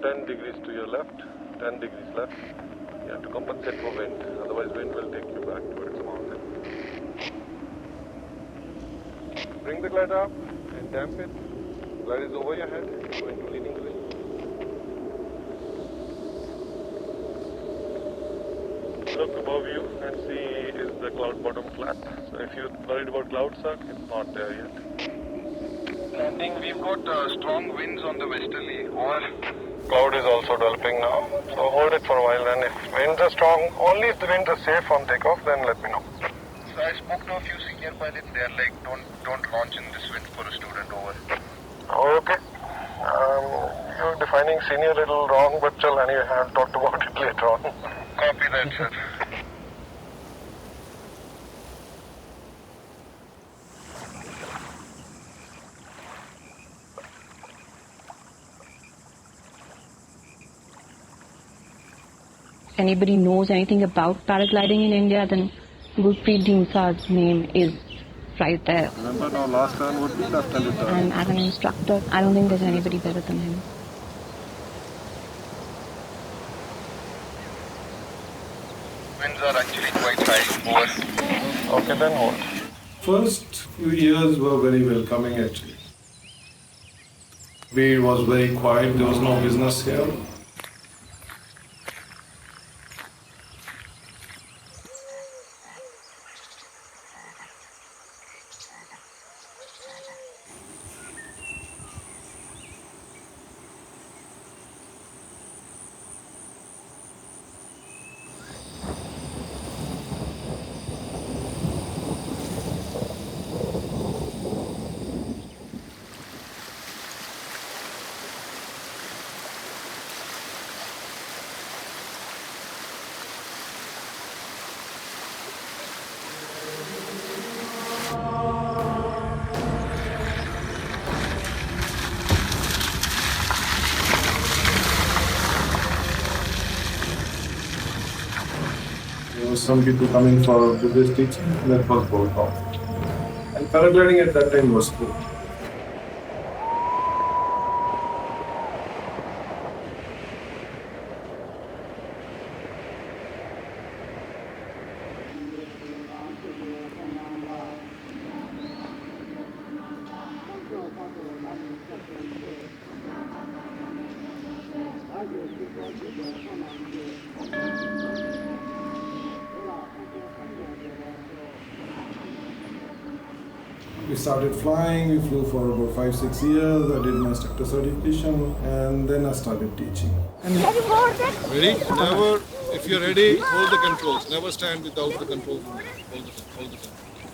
10 degrees to your left, 10 degrees left. You have to compensate for wind, otherwise wind will take you back towards the mountain. Bring the glider up and damp it. Glider is over your head, go into leaning position. Look above you and see is the cloud bottom flat. So if you're worried about clouds, it's not there yet. Landing, we've got strong winds on the westerly. Over. Cloud is also developing now, so hold it for a while, and if winds are strong, only if the winds are safe on takeoff, then let me know. So I spoke to a few senior pilots, they're like, don't launch in this wind for a student. Over. Oh, okay. You're defining senior a little wrong, but chill, anyway, I'll talk about it later on. Copy that, sir. If anybody knows anything about paragliding in India, then Gurpreet Dhindsa's name is right there. Remember our last turn would be left-handed turn. And as an instructor, I don't think there's anybody better than him. Winds are actually quite high. Over. Okay, then hold. First few years were very welcoming actually. It was very quiet, there was no business here. There were some people coming for Buddhist teaching, that was both off. And paragliding at that time was cool. We started flying, we flew for about 5-6 years, I did my instructor certification and then I started teaching. Ready? Never, if you're ready, hold the controls. Never stand without the controls. Hold the time.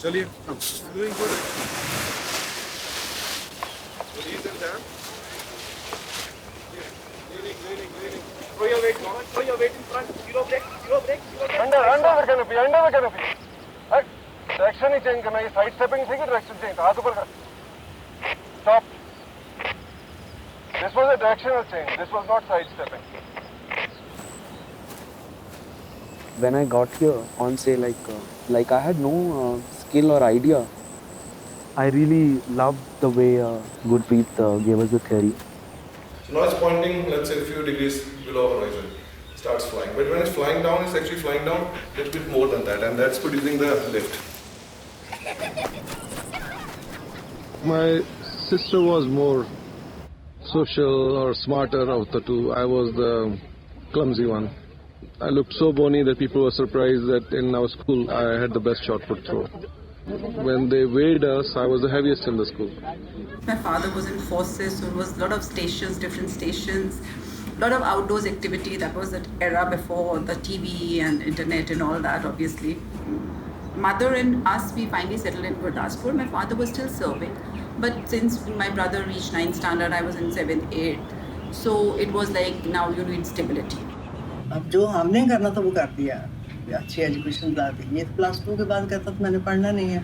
Chaliye, come. Doing good. Release and down. Leaning. Throw your weight forward, throw your weight in front. Zero break. Under the canopy. Right. Direction is change. Side stepping, direction change. Stop. This was a directional change. This was not side stepping. When I got here on say like I had no skill or idea. I really loved the way Gurpreet gave us the theory. So now it's pointing, let's say a few degrees below horizon. Starts flying. But when it's flying down, it's actually flying down a little bit more than that, and that's producing the lift. My sister was more social or smarter of the two. I was the clumsy one. I looked so bony that people were surprised that in our school I had the best shot put throw. When they weighed us, I was the heaviest in the school. My father was in forces, so it was a lot of stations, different stations, a lot of outdoors activity. That was that era before the TV and internet and all that, obviously. Mother and us, we finally settled in Gurdaspur. My father was still serving, but since my brother reached 9th standard, I was in 7th, 8th. So it was like, now you need stability. अब जो हमने करना था वो कर दिया, अच्छी education ला दी। ये +2 के बाद कहता तो मैंने पढ़ना नहीं है,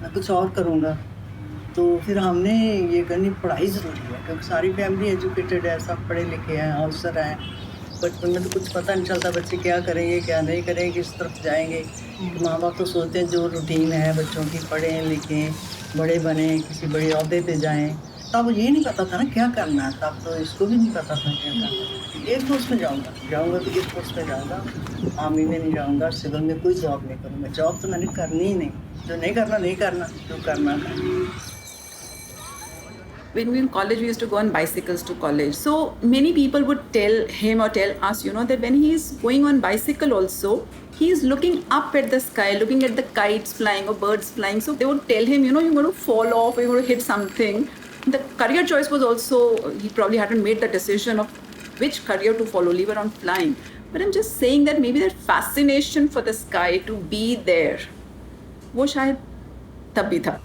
मैं कुछ और करूँगा। तो फिर हमने ये करनी पढ़ाई ज़रूरी है, क्योंकि सारी फैमिली एजुकेटेड है, सब पढ़े लिखे हैं, ऑफिसर हैं। बचपन में तो कुछ पता नहीं चलता बच्चे क्या करेंगे क्या नहीं करेंगे, किस तरफ जाएंगे। माँ बाप तो सोचते हैं जो रूटीन है बच्चों की, पढ़ें लिखें, बड़े बने, किसी बड़े ओहदे पे जाएं, तब ये नहीं पता था ना क्या करना है, तब तो इसको भी नहीं पता था क्या करना है। एयरफोर्स में जाऊँगा तो एयरफोर्स में जाऊँगा, आर्मी में नहीं जाऊँगा, सिविल में कोई जॉब नहीं करूँगा। जॉब तो मैंने करनी ही नहीं, जो नहीं करना, जो करना था। When we were in college, we used to go on bicycles to college. So many people would tell him or tell us, that when he is going on bicycle also, he is looking up at the sky, looking at the kites flying or birds flying. So they would tell him, you're going to fall off, you're going to hit something. The career choice was also, he probably hadn't made the decision of which career to follow, leave it on flying. But I'm just saying that maybe that fascination for the sky, to be there, वो शायद तब भी था.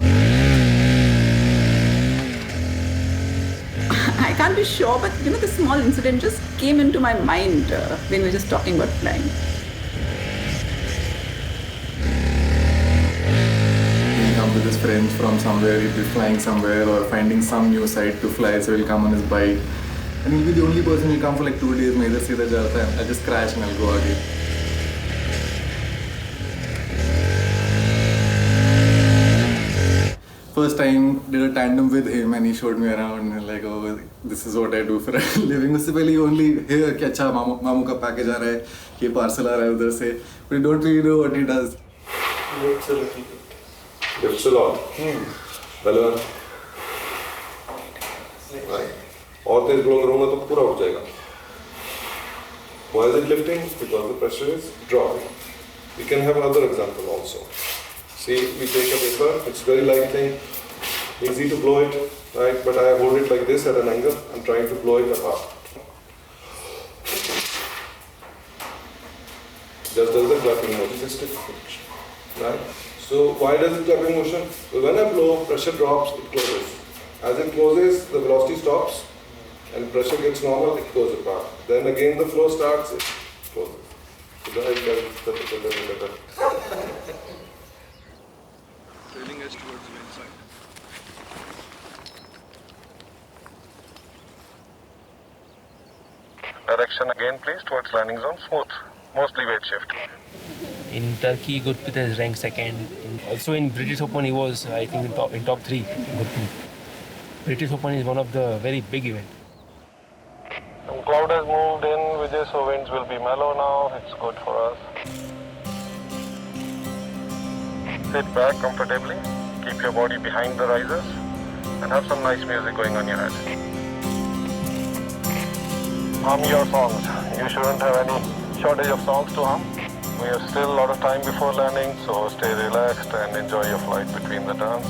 I can't be sure, but the small incident just came into my mind when we were just talking about flying. He'll come with his friends from somewhere, he'll be flying somewhere or finding some new site to fly, so he'll come on his bike. And he'll be the only person who'll come for like 2 days, मैं इधर से इधर जाता है, I'll just crash and I'll go again. First time did a tandem with him and he showed me around and like, oh, this is what I do for a living. उससे पहले he only hear कि अच्छा मामू का package आ रहा है, ये parcel आ रहा है उधर से, but you don't really know what he does. Lifts a little bit. Lifts a lot. पहले right. और तेज blow करूँगा तो पूरा उठ जाएगा. Why is it lifting? Because the pressure is dropping. We can have another example also. See, we take a paper, it's very light thing, easy to blow it, right? But I hold it like this at an angle, I'm trying to blow it apart. Just does the clapping motion, it's different, right? So why does it clapping motion? So when I blow, pressure drops, it closes. As it closes, the velocity stops, and pressure gets normal, it goes apart. Then again the flow starts, it closes. So then I can trailing edge towards the inside. Direction again, please, towards landing zone. Smooth. Mostly weight shift. In Turkey, Gurpreet has ranked second. Also in British Open, he was, I think, in top 3. Gurpreet. British Open is one of the very big events. Some cloud has moved in with this, so winds will be mellow now. It's good for us. Sit back comfortably, keep your body behind the risers, and have some nice music going on your head. Hum your songs. You shouldn't have any shortage of songs to hum. We have still a lot of time before landing, so stay relaxed and enjoy your flight between the turns.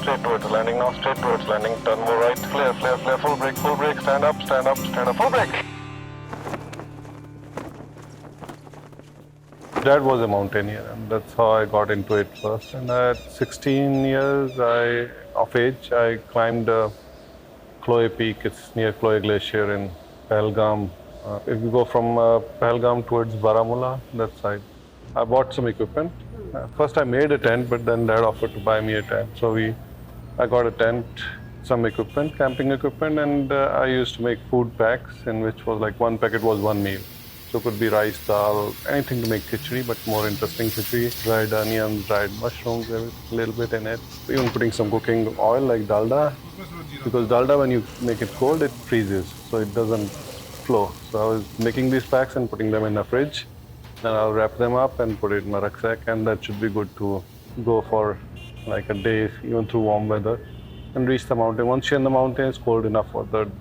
Straight towards landing now, straight towards landing. Turn more right, flare, flare, flare, full brake, stand up, stand up, stand up, full brake. Dad was a mountaineer, and that's how I got into it first. And at 16 years of age, I climbed Chloe Peak. It's near Chloe Glacier in Pahalgam. If you go from Pahalgam towards Baramulla, that side, I bought some equipment. First, I made a tent, but then Dad offered to buy me a tent. So I got a tent, some equipment, camping equipment, and I used to make food packs, in which was like one packet was one meal. So it could be rice, dal, anything to make khichdi, but more interesting khichdi, dried onions, dried mushrooms, a little bit in it. Even putting some cooking oil like dalda, because dalda when you make it cold, it freezes, so it doesn't flow. So I was making these packs and putting them in a fridge, and I'll wrap them up and put it in my rucksack, and that should be good to go for like a day, even through warm weather, and reach the mountain. Once you're in the mountain, it's cold enough for the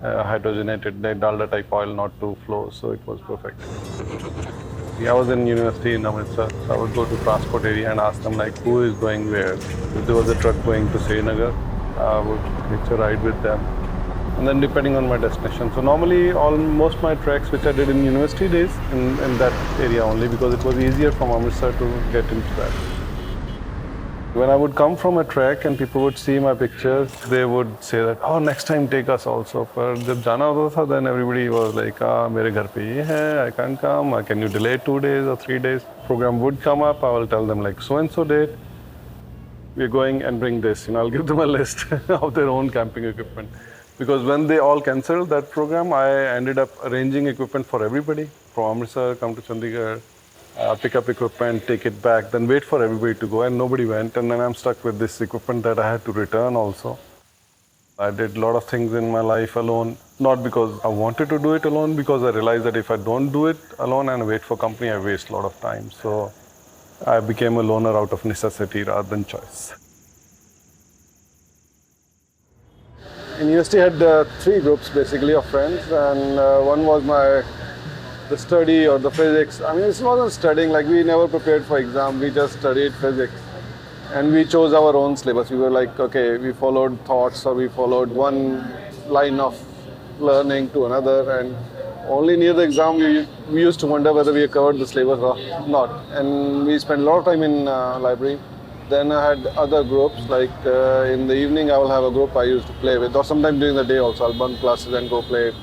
hydrogenated dalda type oil not to flow, so it was perfect. I was in university in Amritsar, so I would go to transport area and ask them like who is going where. If there was a truck going to Srinagar, I would hitch a ride with them, and then depending on my destination. So normally most my treks which I did in university days in that area only, because it was easier from Amritsar to get into that. When I would come from a trek and people would see my pictures, they would say that, oh, next time take us also. But जब जाना होता था, then everybody was like, मेरे घर पे ये है, I can't come, can you delay 2 days or 3 days? Program would come up, I will tell them like, so-and-so date, we're going and bring this. I'll give them a list of their own camping equipment. Because when they all cancelled that program, I ended up arranging equipment for everybody. From Amritsar, come to Chandigarh, pick up equipment, take it back, then wait for everybody to go, and nobody went, and then I'm stuck with this equipment that I had to return also. I did a lot of things in my life alone, not because I wanted to do it alone, because I realized that if I don't do it alone and wait for company, I waste a lot of time. So I became a loner out of necessity rather than choice. In university, I had 3 groups basically of friends, and one was the study or the physics. I mean, it wasn't studying, like we never prepared for exam, we just studied physics. And we chose our own syllabus. We were like, okay, we followed thoughts, or we followed one line of learning to another, and only near the exam we used to wonder whether we covered the syllabus or not. And we spent a lot of time in library. Then I had other groups, like in the evening I will have a group I used to play with, or sometimes during the day also I'll bunk classes and go play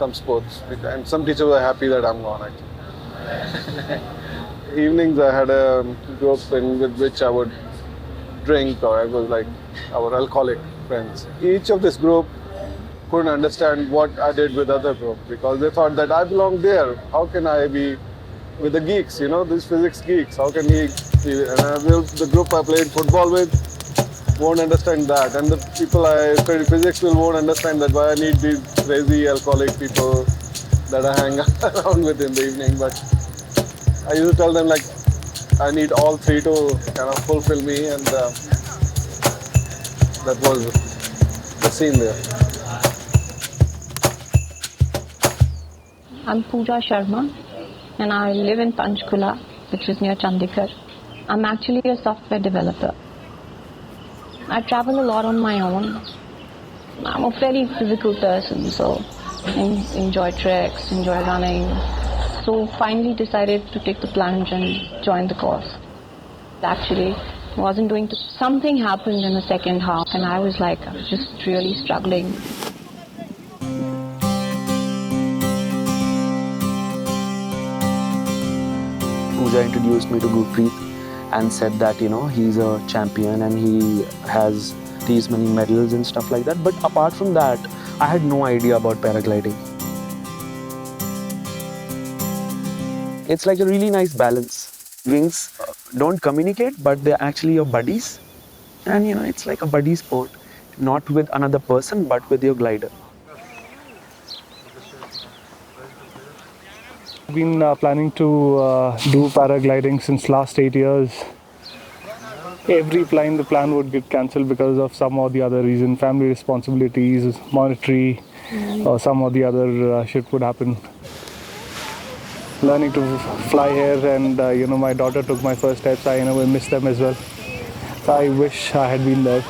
some sports. And some teachers were happy that I'm gone actually. Evenings I had a group with which I would drink, or I was like our alcoholic friends. Each of this group couldn't understand what I did with other group, because they thought that I belong there. How can I be with the geeks, these physics geeks? How can he be? And the group I played football with won't understand that, and the people I studied physics with won't understand that why I need these crazy alcoholic people that I hang around with in the evening. But I used to tell them like I need all 3 to kind of fulfill me, and that was the scene there. I'm Pooja Sharma, and I live in Panchkula, which is near Chandigarh. I'm actually a software developer. I travel a lot on my own. I'm a fairly physical person, so I enjoy treks, enjoy running. So finally decided to take the plunge and join the course. Actually, wasn't doing something happened in the second half, and I was just really struggling. Pooja introduced me to Gurpreet and said that, he's a champion and he has these many medals and stuff like that. But apart from that, I had no idea about paragliding. It's like a really nice balance. Wings don't communicate, but they're actually your buddies. And it's like a buddy sport, not with another person, but with your glider. I've been planning to do paragliding since last 8 years. Every the plan would get cancelled because of some or the other reason, family responsibilities, monetary, or some or the other shit would happen. Learning to fly here, and my daughter took my first steps. I missed them as well. So I wish I had been there.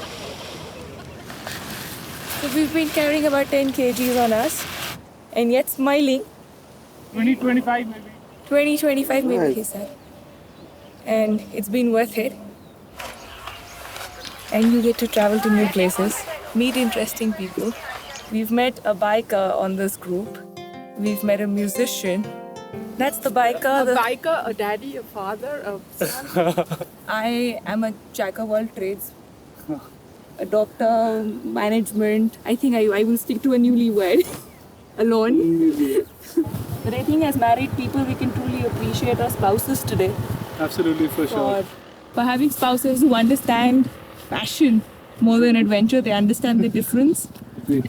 So we've been carrying about 10 kgs on us, and yet smiling. 20-25 maybe. 20-25 maybe, right. He said. And it's been worth it. And you get to travel to new places, meet interesting people. We've met a biker on this group. We've met a musician. That's the biker. A biker, a daddy, a father, a son. I am a jack of all trades. A doctor, management. I think I will stick to a newlywed alone. But I think as married people, we can truly appreciate our spouses today. Absolutely, for sure. For having spouses who understand passion more than adventure, they understand the difference.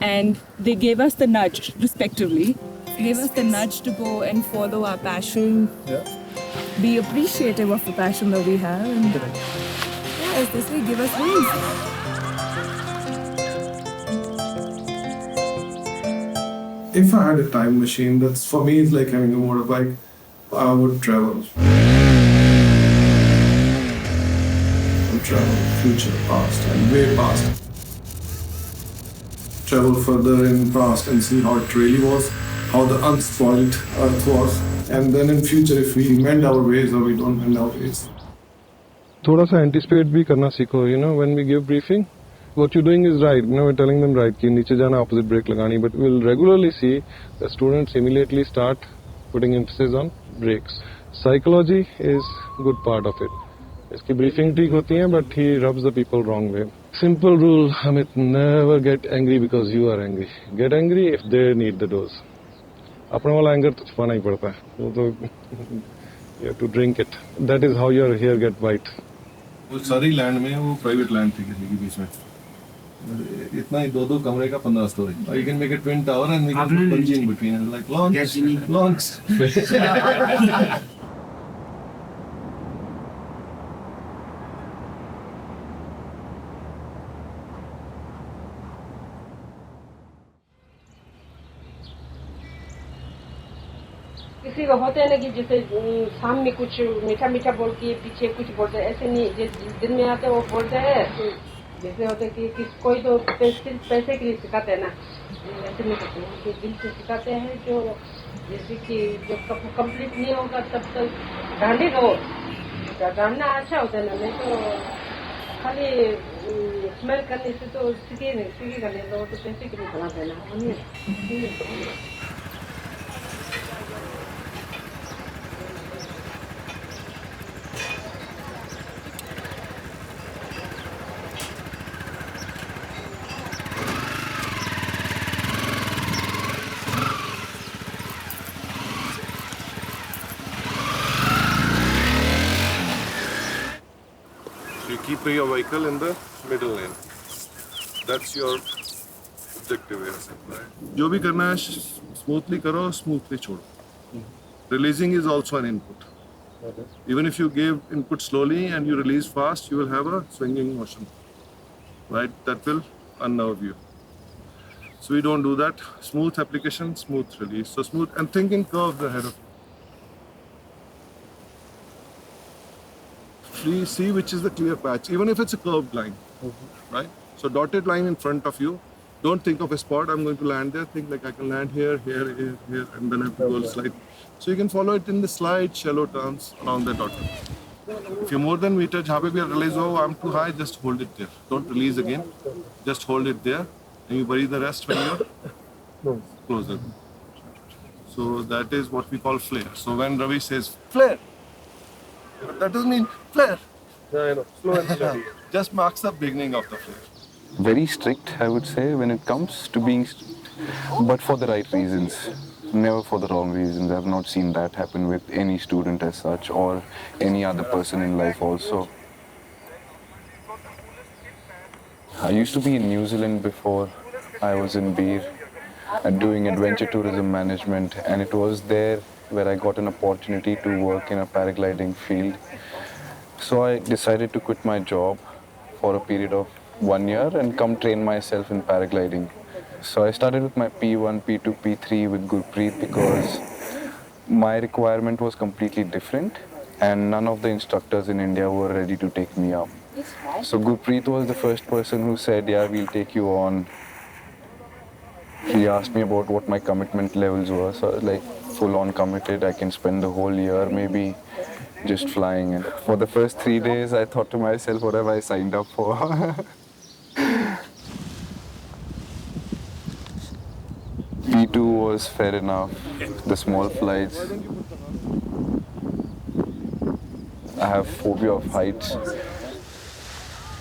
And they gave us the nudge, respectively. Gave us the nudge to go and follow our passion, be appreciative of the passion that we have, and as they say, give us wings. If I had a time machine, that's for me, it's like having a motorbike. I would travel. Travel, future, past, and way past. Travel further in past and see how it really was, how the unspoiled earth was, and then in future if we mend our ways or we don't mend our ways. थोड़ा सा anticipate भी करना सीखो. When we give briefing, what you're doing is right. We're telling them right कि नीचे जाना, opposite brake लगानी. But we'll regularly see the students immediately start putting emphasis on brakes. Psychology is good part of it. इसकी briefing ठीक होती है, but he rubs the people wrong way. Simple rule, Amit, never get angry because you are angry. Get angry if they need the dose. अपने वाला anger तो छुपाना ही पड़ता है. वो तो You have to drink it. That is how your hair get white. वो सारी लैंड में वो प्राइवेट लैंड थी किसी के बीच में इतना ही दो कमरे का 15 स्टोरी और you can make a twin tower and we can put bungee in between and like launch किसी को होते हैं ना कि जैसे शाम में कुछ मीठा मीठा बोल के पीछे कुछ बोलते हैं ऐसे नहीं जिस दिन में आते हैं वो बोलते हैं जैसे होते हैं कि कोई तो सिर्फ पैसे के लिए सिखाते हैं ना ऐसे नहीं करते हैं कि दिल से सिखाते हैं जो जैसे कि जब कंप्लीट नहीं होगा तब तक डांडी रहो डांडना अच्छा होता है ना नहीं तो खाली स्मेल करने से तो सीखेगा नहीं तो वो तो पैसे के लिए बनाते हैं ना you keep your vehicle in the middle lane that's your objective here right जो भी करना है smoothly करो smoothly छोड़ो releasing is also an input even if you give input slowly and you release fast you will have a swinging motion right that will unnerve you so we don't do that smooth application smooth release so smooth and think in curves ahead of see which is the clear patch, even if it's a curved line, right? So dotted line in front of you. Don't think of a spot. I'm going to land there. Think like I can land here, here, here, here, and then I have to go slide. So you can follow it in the slight, shallow turns around the dotted. If you're more than meter, जहाँ पे भी realize oh I'm too high, just hold it there. Don't release again. Just hold it there, and you bury the rest when you're closer. So that is what we call flare. So when Ravi says flare. But that doesn't mean flare. Yeah, I know. Slow and steady. Just marks the beginning of the flare. Very strict, I would say, when it comes to being strict, but for the right reasons. Never for the wrong reasons. I've not seen that happen with any student as such or any other person in life also. I used to be in New Zealand before I was in Beer doing adventure tourism management, and it was there where I got an opportunity to work in a paragliding field. So I decided to quit my job for a period of 1 year and come train myself in paragliding. So I started with my P1, P2, P3 with Gurpreet because my requirement was completely different and none of the instructors in India were ready to take me up. So Gurpreet was the first person who said, yeah, we'll take you on. He asked me about what my commitment levels were, so I was like full on committed. I can spend the whole year maybe just flying. And for the first 3 days, I thought to myself, what have I signed up for? P2 was fair enough, the small flights. I have phobia of heights.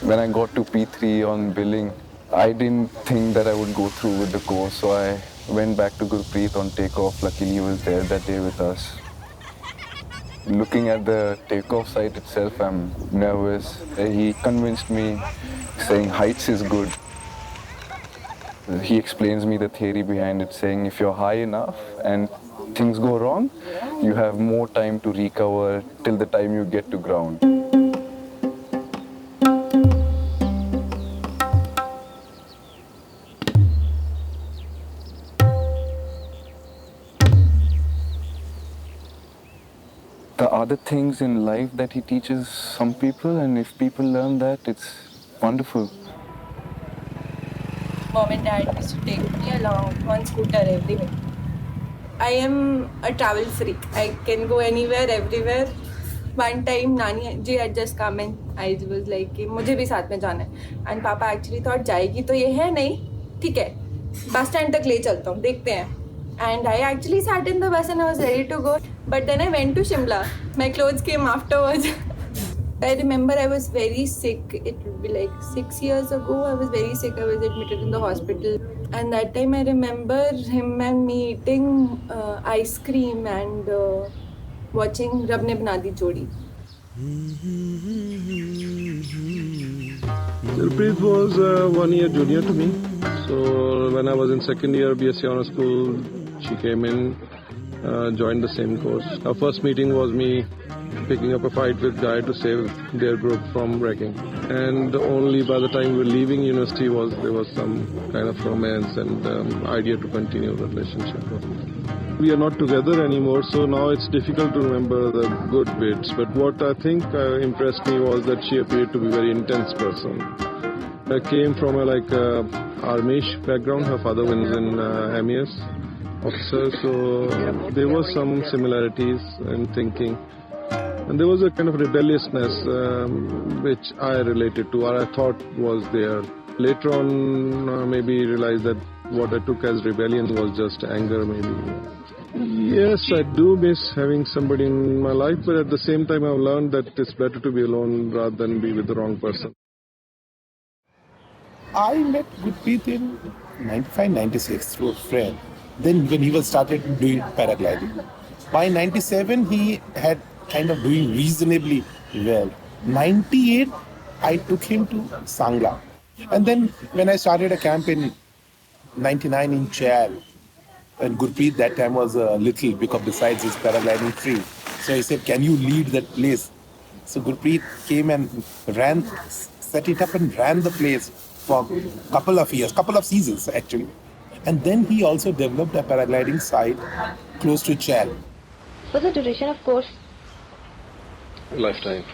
When I got to P3 on billing, I didn't think that I would go through with the course, so I went back to Gurpreet on takeoff. Luckily, he was there that day with us. Looking at the takeoff site itself, I'm nervous. He convinced me, saying heights is good. He explains me the theory behind it, saying if you're high enough and things go wrong, you have more time to recover till the time you get to ground. The other things in life that he teaches some people, and if people learn that, it's wonderful. Mom and dad used to take me along on scooter everywhere. I am a travel freak. I can go anywhere, everywhere. One time, Nani ji had just come and I was like, मुझे भी साथ में जाना है. And Papa actually thought जाएगी तो ये है नहीं, ठीक है, bus stand तक ले चलता हूँ, देखते हैं. And I actually sat in the bus and I was ready to go. But then I went to Shimla. My clothes came afterwards. I remember I was very sick. It would be like 6 years ago. I was very sick. I was admitted in the hospital. And that time I remember him and me eating ice cream and watching Rab Ne Bana Di Jodi. Gurpreet was 1 year junior to me. So when I was in second year BSc Honors School, she came in, joined the same course. Our first meeting was me picking up a fight with Guy to save their group from wrecking. And only by the time we were leaving university there was some kind of romance and idea to continue the relationship. We are not together anymore, so now it's difficult to remember the good bits. But what I think impressed me was that she appeared to be a very intense person. I came from a army-ish background. Her father was an MES officer, so there was some similarities in thinking. And there was a kind of rebelliousness which I related to, or I thought was there. Later on, maybe realized that what I took as rebellion was just anger, maybe. Yes, I do miss having somebody in my life, but at the same time I've learned that it's better to be alone rather than be with the wrong person. I met Gurpreet in 95-96 through a friend. Then when he started doing paragliding. By 97, he had kind of doing reasonably well. 98, I took him to Sangla. And then when I started a camp in 99 in Chal, and Gurpreet that time was little because besides his paragliding free. So he said, can you lead that place? So Gurpreet came and set it up and ran the place for a couple of years, couple of seasons actually. And then he also developed a paragliding site close to Chal. What's the duration of course? Lifetime.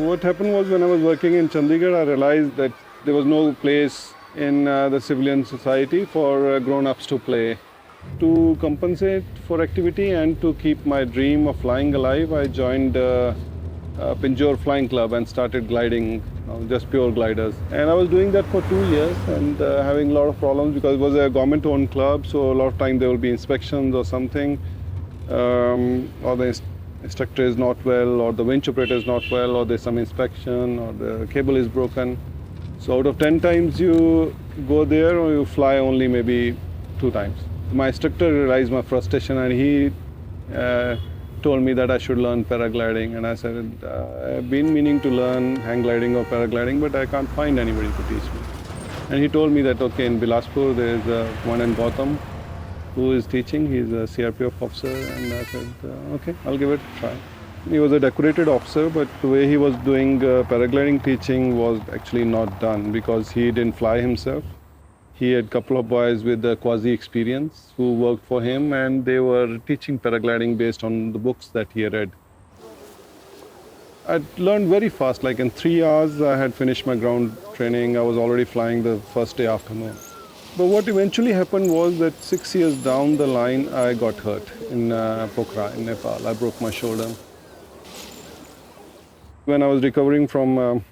What happened was when I was working in Chandigarh, I realized that there was no place in the civilian society for grown-ups to play. To compensate for activity and to keep my dream of flying alive, I joined Pinjore Flying Club and started gliding, just pure gliders. And I was doing that for 2 years and having a lot of problems because it was a government-owned club, so a lot of time there will be inspections or something, or the instructor is not well, or the winch operator is not well, or there's some inspection, or the cable is broken. So out of 10 times you go there or you fly only maybe 2 times. My instructor realized my frustration and he told me that I should learn paragliding, and I said, I've been meaning to learn hang gliding or paragliding, but I can't find anybody to teach me. And he told me that, okay, in Bilaspur there is one in Gautam who is teaching, he's a CRPF officer, and I said, okay, I'll give it a try. He was a decorated officer, but the way he was doing paragliding teaching was actually not done because he didn't fly himself. He had a couple of boys with quasi experience who worked for him, and they were teaching paragliding based on the books that he had read. I learned very fast, like in 3 hours I had finished my ground training. I was already flying the first day afternoon. But what eventually happened was that 6 years down the line, I got hurt in Pokhara in Nepal. I broke my shoulder. When I was recovering from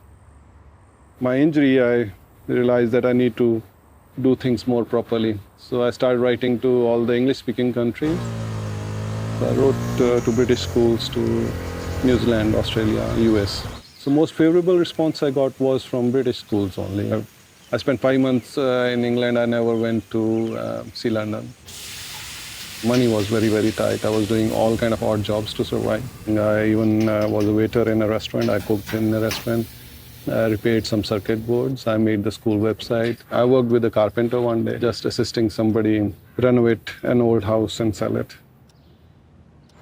my injury, I realized that I need to do things more properly. So I started writing to all the English-speaking countries. So I wrote to British schools, to New Zealand, Australia, US. So most favorable response I got was from British schools only. I spent 5 months in England. I never went to see London. Money was very, very tight. I was doing all kind of odd jobs to survive. I even was a waiter in a restaurant. I cooked in a restaurant. I repaired some circuit boards. I made the school website. I worked with a carpenter one day, just assisting somebody renovate an old house and sell it.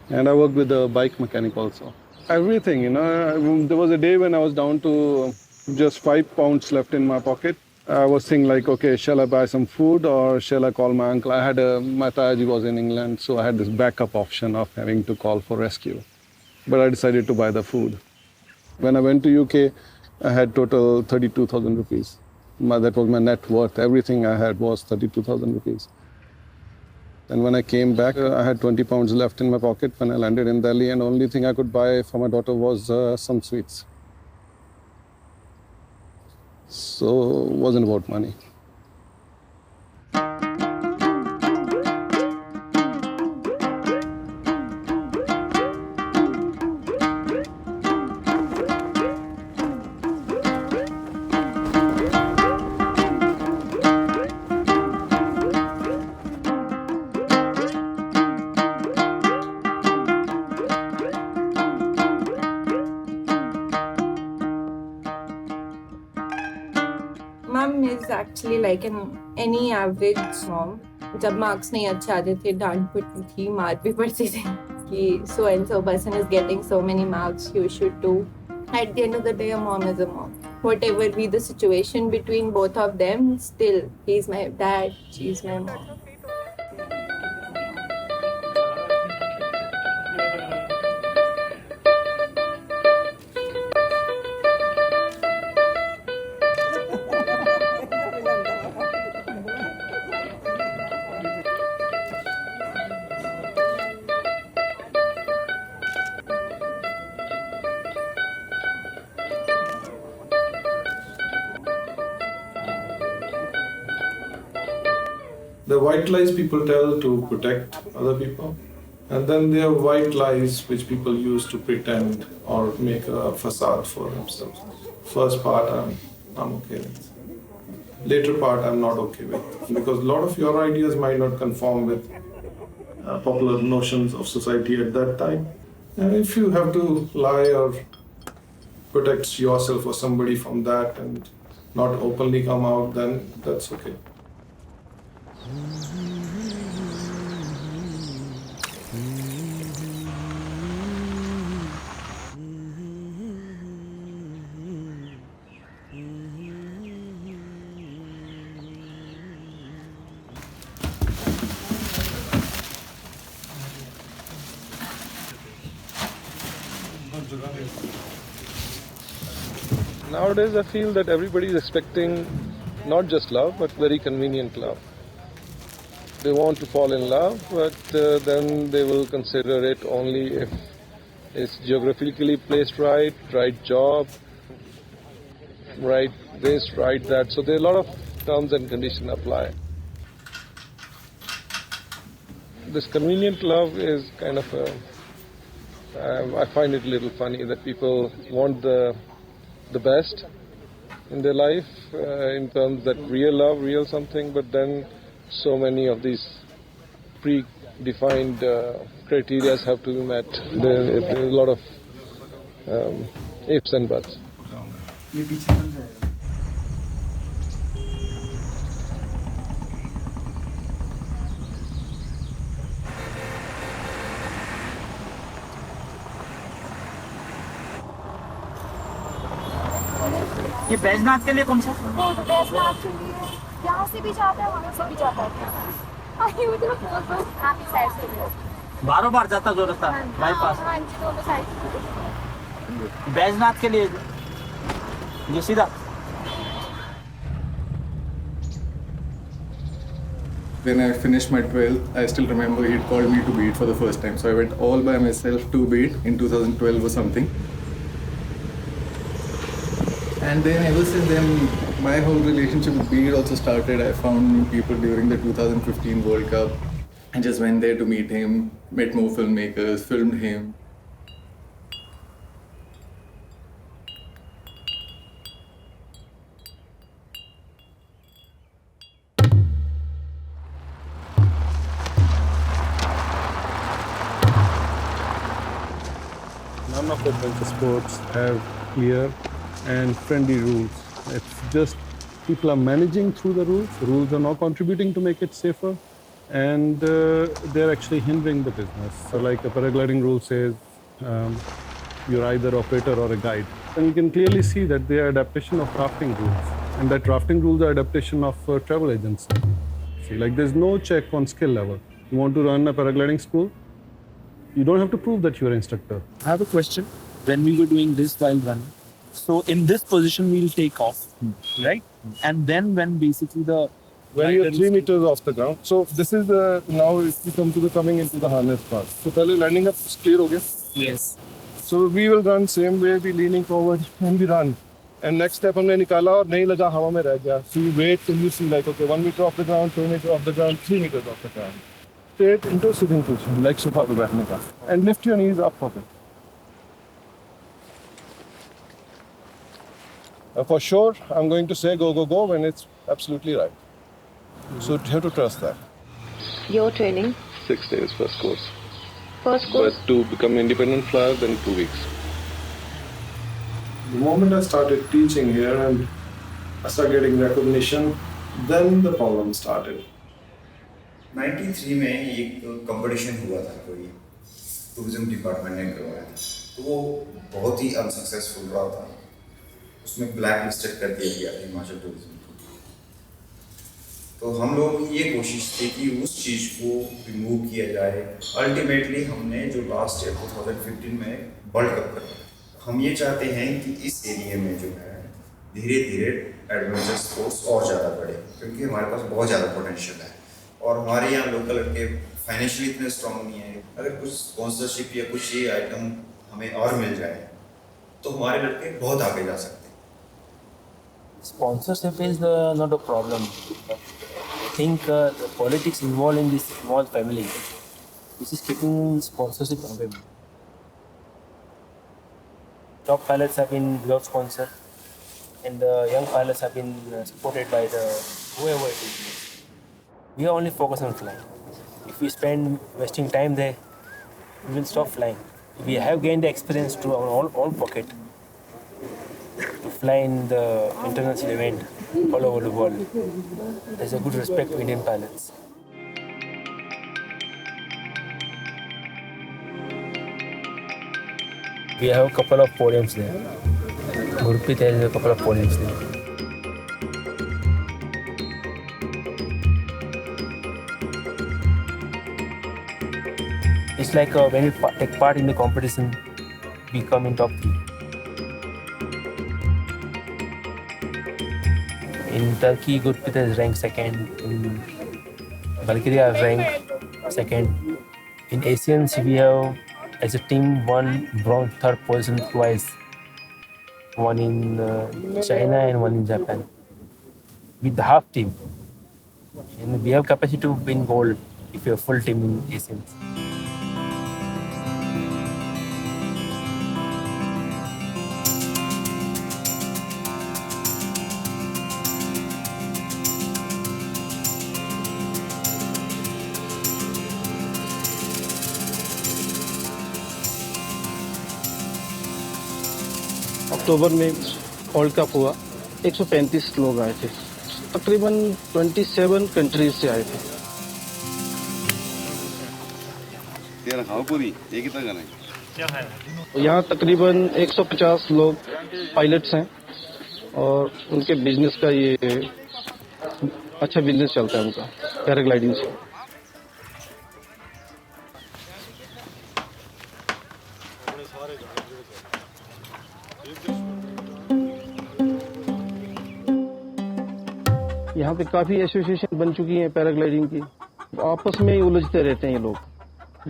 And I worked with a bike mechanic also. Everything, you know. There was a day when I was down to just 5 pounds left in my pocket. I was thinking like, okay, shall I buy some food or shall I call my uncle? I had my Tayaji was in England, so I had this backup option of having to call for rescue. But I decided to buy the food. When I went to UK, I had total 32,000 rupees. That was my net worth. Everything I had was 32,000 rupees. And when I came back, I had 20 pounds left in my pocket when I landed in Delhi, and the only thing I could buy for my daughter was some sweets. So it wasn't about money. mom is actually like any average mom. जब marks नहीं अच्छे आते थे डांट पड़ती थी मार भी पड़ती थी कि so and so person is getting so many marks you should do. At the end of the day, a mom is a mom. Whatever be the situation between both of them, still he's my dad, she's my mom. The white lies people tell to protect other people, and then there are white lies which people use to pretend or make a facade for themselves. First part I'm okay with. Later part I'm not okay with, because a lot of your ideas might not conform with popular notions of society at that time. And if you have to lie or protect yourself or somebody from that and not openly come out, then that's okay. Nowadays, I feel that everybody is expecting not just love, but very convenient love. They want to fall in love, but then they will consider it only if it's geographically placed right, right job, right this, right that. So there are a lot of terms and conditions apply. This convenient love is kind of I find it a little funny that people want the best in their life in terms that real love, real something, but then so many of these predefined criteria have to be met. There are a lot of ifs and buts. ये बैजनाथ के लिए कौन सा? बैजनाथ के लिए यहाँ से भी जाता है, वहाँ से भी जाता है। आप इस साइड से भी बारों बार जाता जो रास्ता बाईपास। हाँ जी, दोनों साइड। बैजनाथ के लिए ये सीधा। When I finished my 12th, I still remember he'd called me to beat for the first time. So I went all by myself to beat in 2012 or something. And then ever since then, my whole relationship with beat also started. I found new people during the 2015 World Cup. I just went there to meet him, met more filmmakers, filmed him. None of the adventure sports have clear and friendly rules. It's just people are managing through the rules. The rules are not contributing to make it safer, and they're actually hindering the business. So like a paragliding rule says, you're either operator or a guide. And you can clearly see that they are adaptation of drafting rules, and that drafting rules are adaptation of travel agency. See, like there's no check on skill level. You want to run a paragliding school, you don't have to prove that you're an instructor. I have a question. When we were doing this while running, so in this position we'll take off, right? And then when basically the when you're 3 meters off the ground. So this is now if we come to the coming into the harness part. So पहले landing up clear हो गया. Yes. So we will run same way, we leaning forward and we run. And next step हमने निकाला और नहीं लगा हवा में रह गया. So you wait till you see like okay 1 meter off the ground, 2 meters off the ground, 3 meters off the ground. Straight into sitting position, like sofa पे बैठने का. And lift your knees up for it. For sure, I'm going to say go, go, go when it's absolutely right. So you have to trust that. Your training? 6 days first course. First course? But to become independent flyer, then 2 weeks. The moment I started teaching here and I started getting recognition. Then the problem started. 93 में एक competition हुआ था, कोई tourism department ने करवाया था, तो वो बहुत ही अनसक्सेसफुल रहा था। उसमें ब्लैक लिस्टेड कर दिया गया था हिमाचल टूरिज्म को। तो हम लोगों की ये कोशिश थी कि उस चीज़ को रिमूव किया जाए। अल्टीमेटली हमने जो लास्ट ईयर 2015 में वर्ल्ड कप करवाया। हम ये चाहते हैं कि इस एरिया में जो है धीरे धीरे एडवेंचर स्पोर्ट्स और ज़्यादा बढ़े, क्योंकि हमारे पास बहुत ज़्यादा पोटेंशियल है और हमारे यहाँ लोकल लड़के फाइनेंशियली इतने स्ट्रॉन्ग नहीं है। अगर कुछ स्पॉन्सरशिप या कुछ ये आइटम हमें और मिल जाए तो हमारे लड़के बहुत आगे जा सकते हैं। Sponsorship is not a problem. I think the politics involved in this small family, which is keeping sponsorship away. Top pilots have been without sponsor, and the young pilots have been supported by the whoever it is. We are only focused on flying. If we spend wasting time there, we will stop flying. We have gained the experience to our own pocket to fly in the international event all over the world. There's a good respect to Indian pilots. We have a couple of podiums there. Gurpreet has a couple of podiums there. It's like when we take part in the competition, we come in top 3. In Turkey, Gurpreet has ranked 2nd. In Bulgaria, I've ranked 2nd. In Asians, we have, as a team, won bronze 3rd position twice. One in China and one in Japan. With the half team. And we have capacity to win gold if we have full team in Asians. अक्टूबर में world cup हुआ, 135 लोग आए थे, तकरीबन 27 countries से आए थे। यहाँ तकरीबन 150 लोग पायलट्स हैं और उनके बिजनेस का ये अच्छा बिजनेस चलता है उनका पैराग्लाइडिंग से। यहाँ पे काफ़ी एसोसिएशन बन चुकी हैं पैराग्लाइडिंग की, आपस में ही उलझते रहते हैं ये लोग।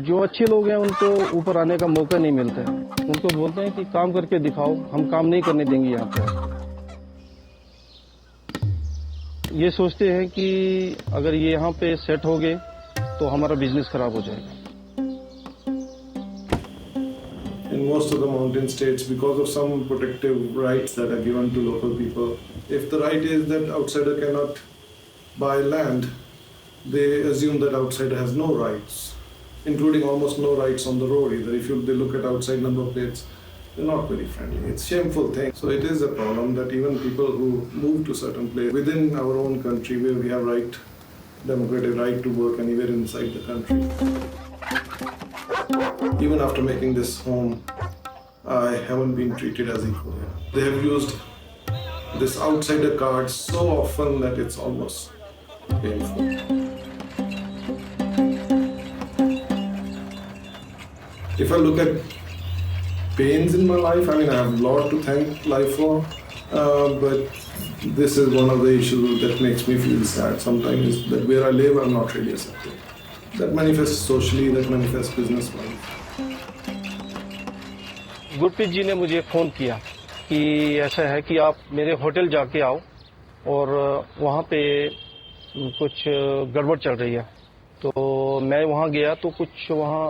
जो अच्छे लोग हैं उनको ऊपर आने का मौका नहीं मिलता है, उनको बोलते हैं कि काम करके दिखाओ, हम काम नहीं करने देंगे यहाँ पर। ये सोचते हैं कि अगर ये यहाँ पे सेट हो गए तो हमारा बिजनेस खराब हो जाएगा। In most of the mountain states, because of some protective rights that are given to local people, if the right is that outsider cannot buy land, they assume that outsider has no rights, including almost no rights on the road either. If they look at outside number plates, they're not very friendly. It's a shameful thing. So it is a problem that even people who move to certain place within our own country where we have democratic right to work anywhere inside the country. Even after making this home, I haven't been treated as equal. They have used this outsider card so often that it's almost painful. If I look at pains in my life, I mean, I have a lot to thank life for, but this is one of the issues that makes me feel sad sometimes, that where I live, I'm not really accepted. That manifests socially, that manifests business-wise. Gurpreet जी ने मुझे phone किया कि ऐसा है कि आप मेरे hotel जाके आओ और वहाँ पे कुछ गड़बड़ चल रही है। तो मैं वहाँ गया तो कुछ वहाँ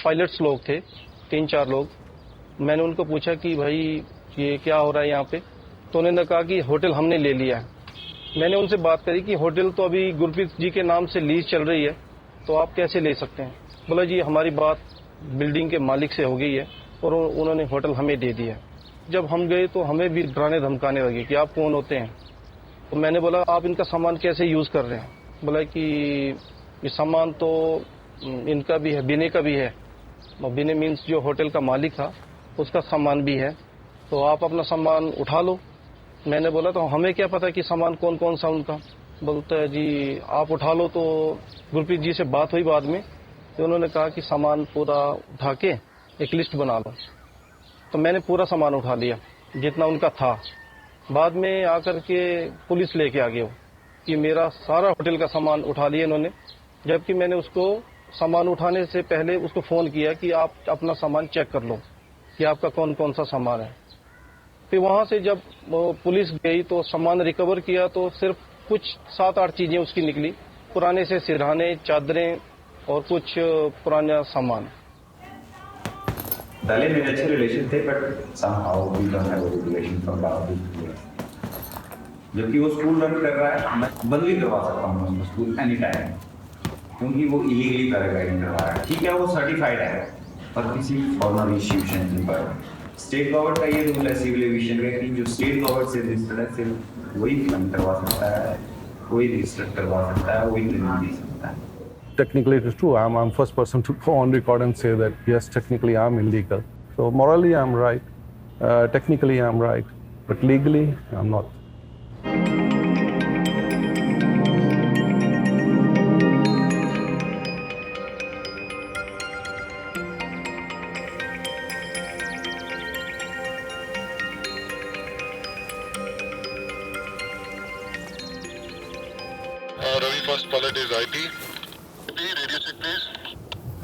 पायलट्स लोग थे, 3-4 लोग। मैंने उनको पूछा कि भाई ये क्या हो रहा है यहाँ पे, तो उन्होंने कहा कि होटल हमने ले लिया है। मैंने उनसे बात करी कि होटल तो अभी गुरप्रीत जी के नाम से लीज चल रही है, तो आप कैसे ले सकते हैं। बोला जी हमारी बात बिल्डिंग के मालिक से हो गई है और उन्होंने होटल हमें दे दिया। जब हम गए तो हमें भी डराने धमकाने लगे कि आप कौन होते हैं, तो मैंने बोला आप इनका सामान कैसे यूज़ कर रहे हैं? बोला कि ये सामान तो इनका भी है, बिने का भी है। बिने मीन्स जो होटल का मालिक था उसका सामान भी है, तो आप अपना सामान उठा लो। मैंने बोला तो हमें क्या पता कि सामान कौन कौन सा उनका। बोलता है जी आप उठा लो। तो गुरप्रीत जी से बात हुई बाद में, तो उन्होंने कहा कि सामान पूरा उठा के एक लिस्ट बना लो। तो मैंने पूरा सामान उठा लिया जितना उनका था। बाद में आकर के पुलिस लेके आ गए कि मेरा सारा होटल का सामान उठा लिया इन्होंने, जबकि मैंने उसको सामान उठाने से पहले उसको फ़ोन किया कि आप अपना सामान चेक कर लो कि आपका कौन कौन सा सामान है। फिर वहाँ से जब पुलिस गई तो सामान रिकवर किया तो सिर्फ कुछ 7-8 चीज़ें उसकी निकली, पुराने से सिरहाने, चादरें और कुछ पुराना सामान। पहले मेरे अच्छे रिलेशन थे, but somehow we don't have a good relation for about 2 years. जबकि वो स्कूल रन कर रहा है, मैं बंद भी करवा सकता हूँ उसको स्कूल एनी टाइम, क्योंकि वो इलीगली पैराग्लाइडिंग करवा रहा है। ठीक है वो सर्टिफाइड है, पर किसी फॉर्मल इंस्टीट्यूशन पर स्टेट गवर्नमेंट का ये रूल है सिविल एविएशन का कि जो स्टेट गवर्नमेंट से रजिस्टर्ड है सिर्फ वही क्लेम करवा सकता है, वही रजिस्टर करवा सकता है, वही क्लेम दे सकता है। Technically it is true. I'm first person to go on record and say that yes, technically I'm illegal. So morally I'm right, technically I'm right, but legally I'm not. Ravi, first pilot is IP. Radio check, please.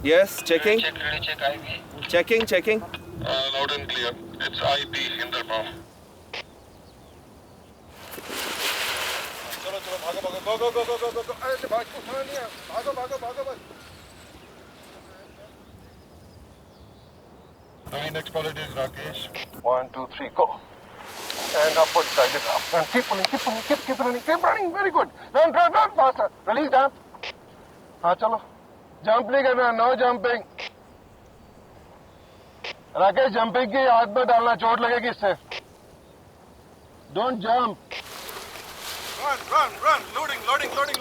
Yes, checking. Check, radio check IP. Checking. Loud and clear. It's IP, Indrapam. चलो भागो अरे भाग उठा नहीं है, भागो बस। Ravi, next pilot is Rakesh. 1, 2, 3, go. And upward side it up. And keep running. Very good. Run faster. Release down. हाँ चलो. Jump नहीं करना, no jumping. राकेश जंपिंग की हाथ में डालना, चोट लगेगी इससे. Don't jump. Run. Loading. Keep running.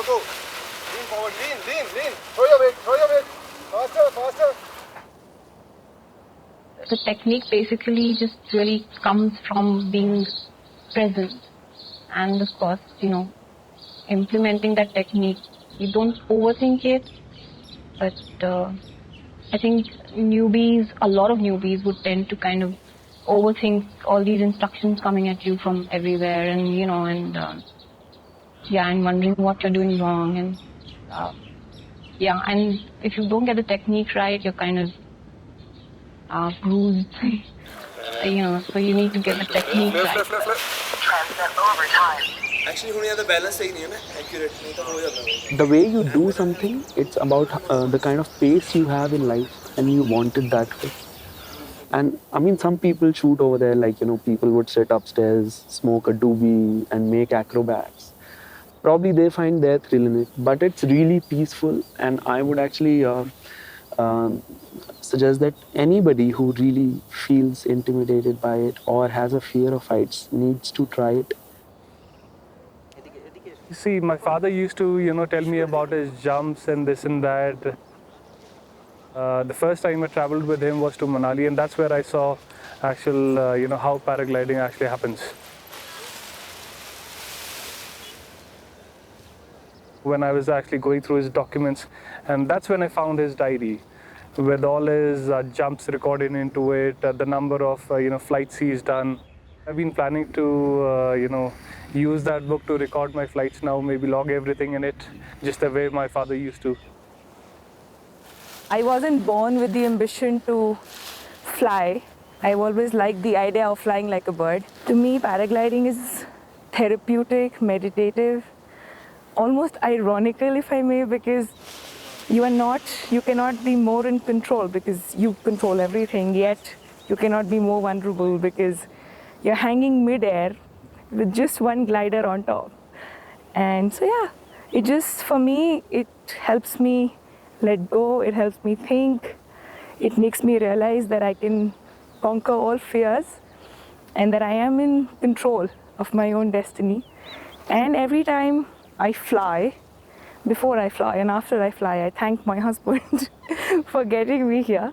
Go. Lean forward. Lean. Throw your weight. Faster. The technique basically just really comes from being present, and of course, implementing that technique. You don't overthink it, but I think a lot of newbies would tend to kind of overthink all these instructions coming at you from everywhere, and and wondering what you're doing wrong, and and if you don't get the technique right, you're kind of bruised, so you need to get the technique right. Transfer over time. Actually, the balance is accurate. The way you do something, it's about the kind of pace you have in life, and you want it that way. And I mean, some people shoot over there, like, people would sit upstairs, smoke a doobie, and make acrobats. Probably they find their thrill in it, but it's really peaceful, and I would actually suggest that anybody who really feels intimidated by it or has a fear of heights needs to try it. See, my father used to, tell me about his jumps and this and that. The first time I traveled with him was to Manali, and that's where I saw actual, how paragliding actually happens. When I was actually going through his documents, and that's when I found his diary with all his jumps recorded into it, the number of flights he's done. I've been planning to use that book to record my flights now, maybe log everything in it, just the way my father used to. I wasn't born with the ambition to fly. I've always liked the idea of flying like a bird. To me, paragliding is therapeutic, meditative, almost ironical, if I may, because you cannot be more in control because you control everything, yet you cannot be more vulnerable because you're hanging mid-air with just one glider on top. And so yeah, it just, for me, it helps me let go, it helps me think, it makes me realize that I can conquer all fears and that I am in control of my own destiny. And every time I fly, before I fly and after I fly, I thank my husband for getting me here.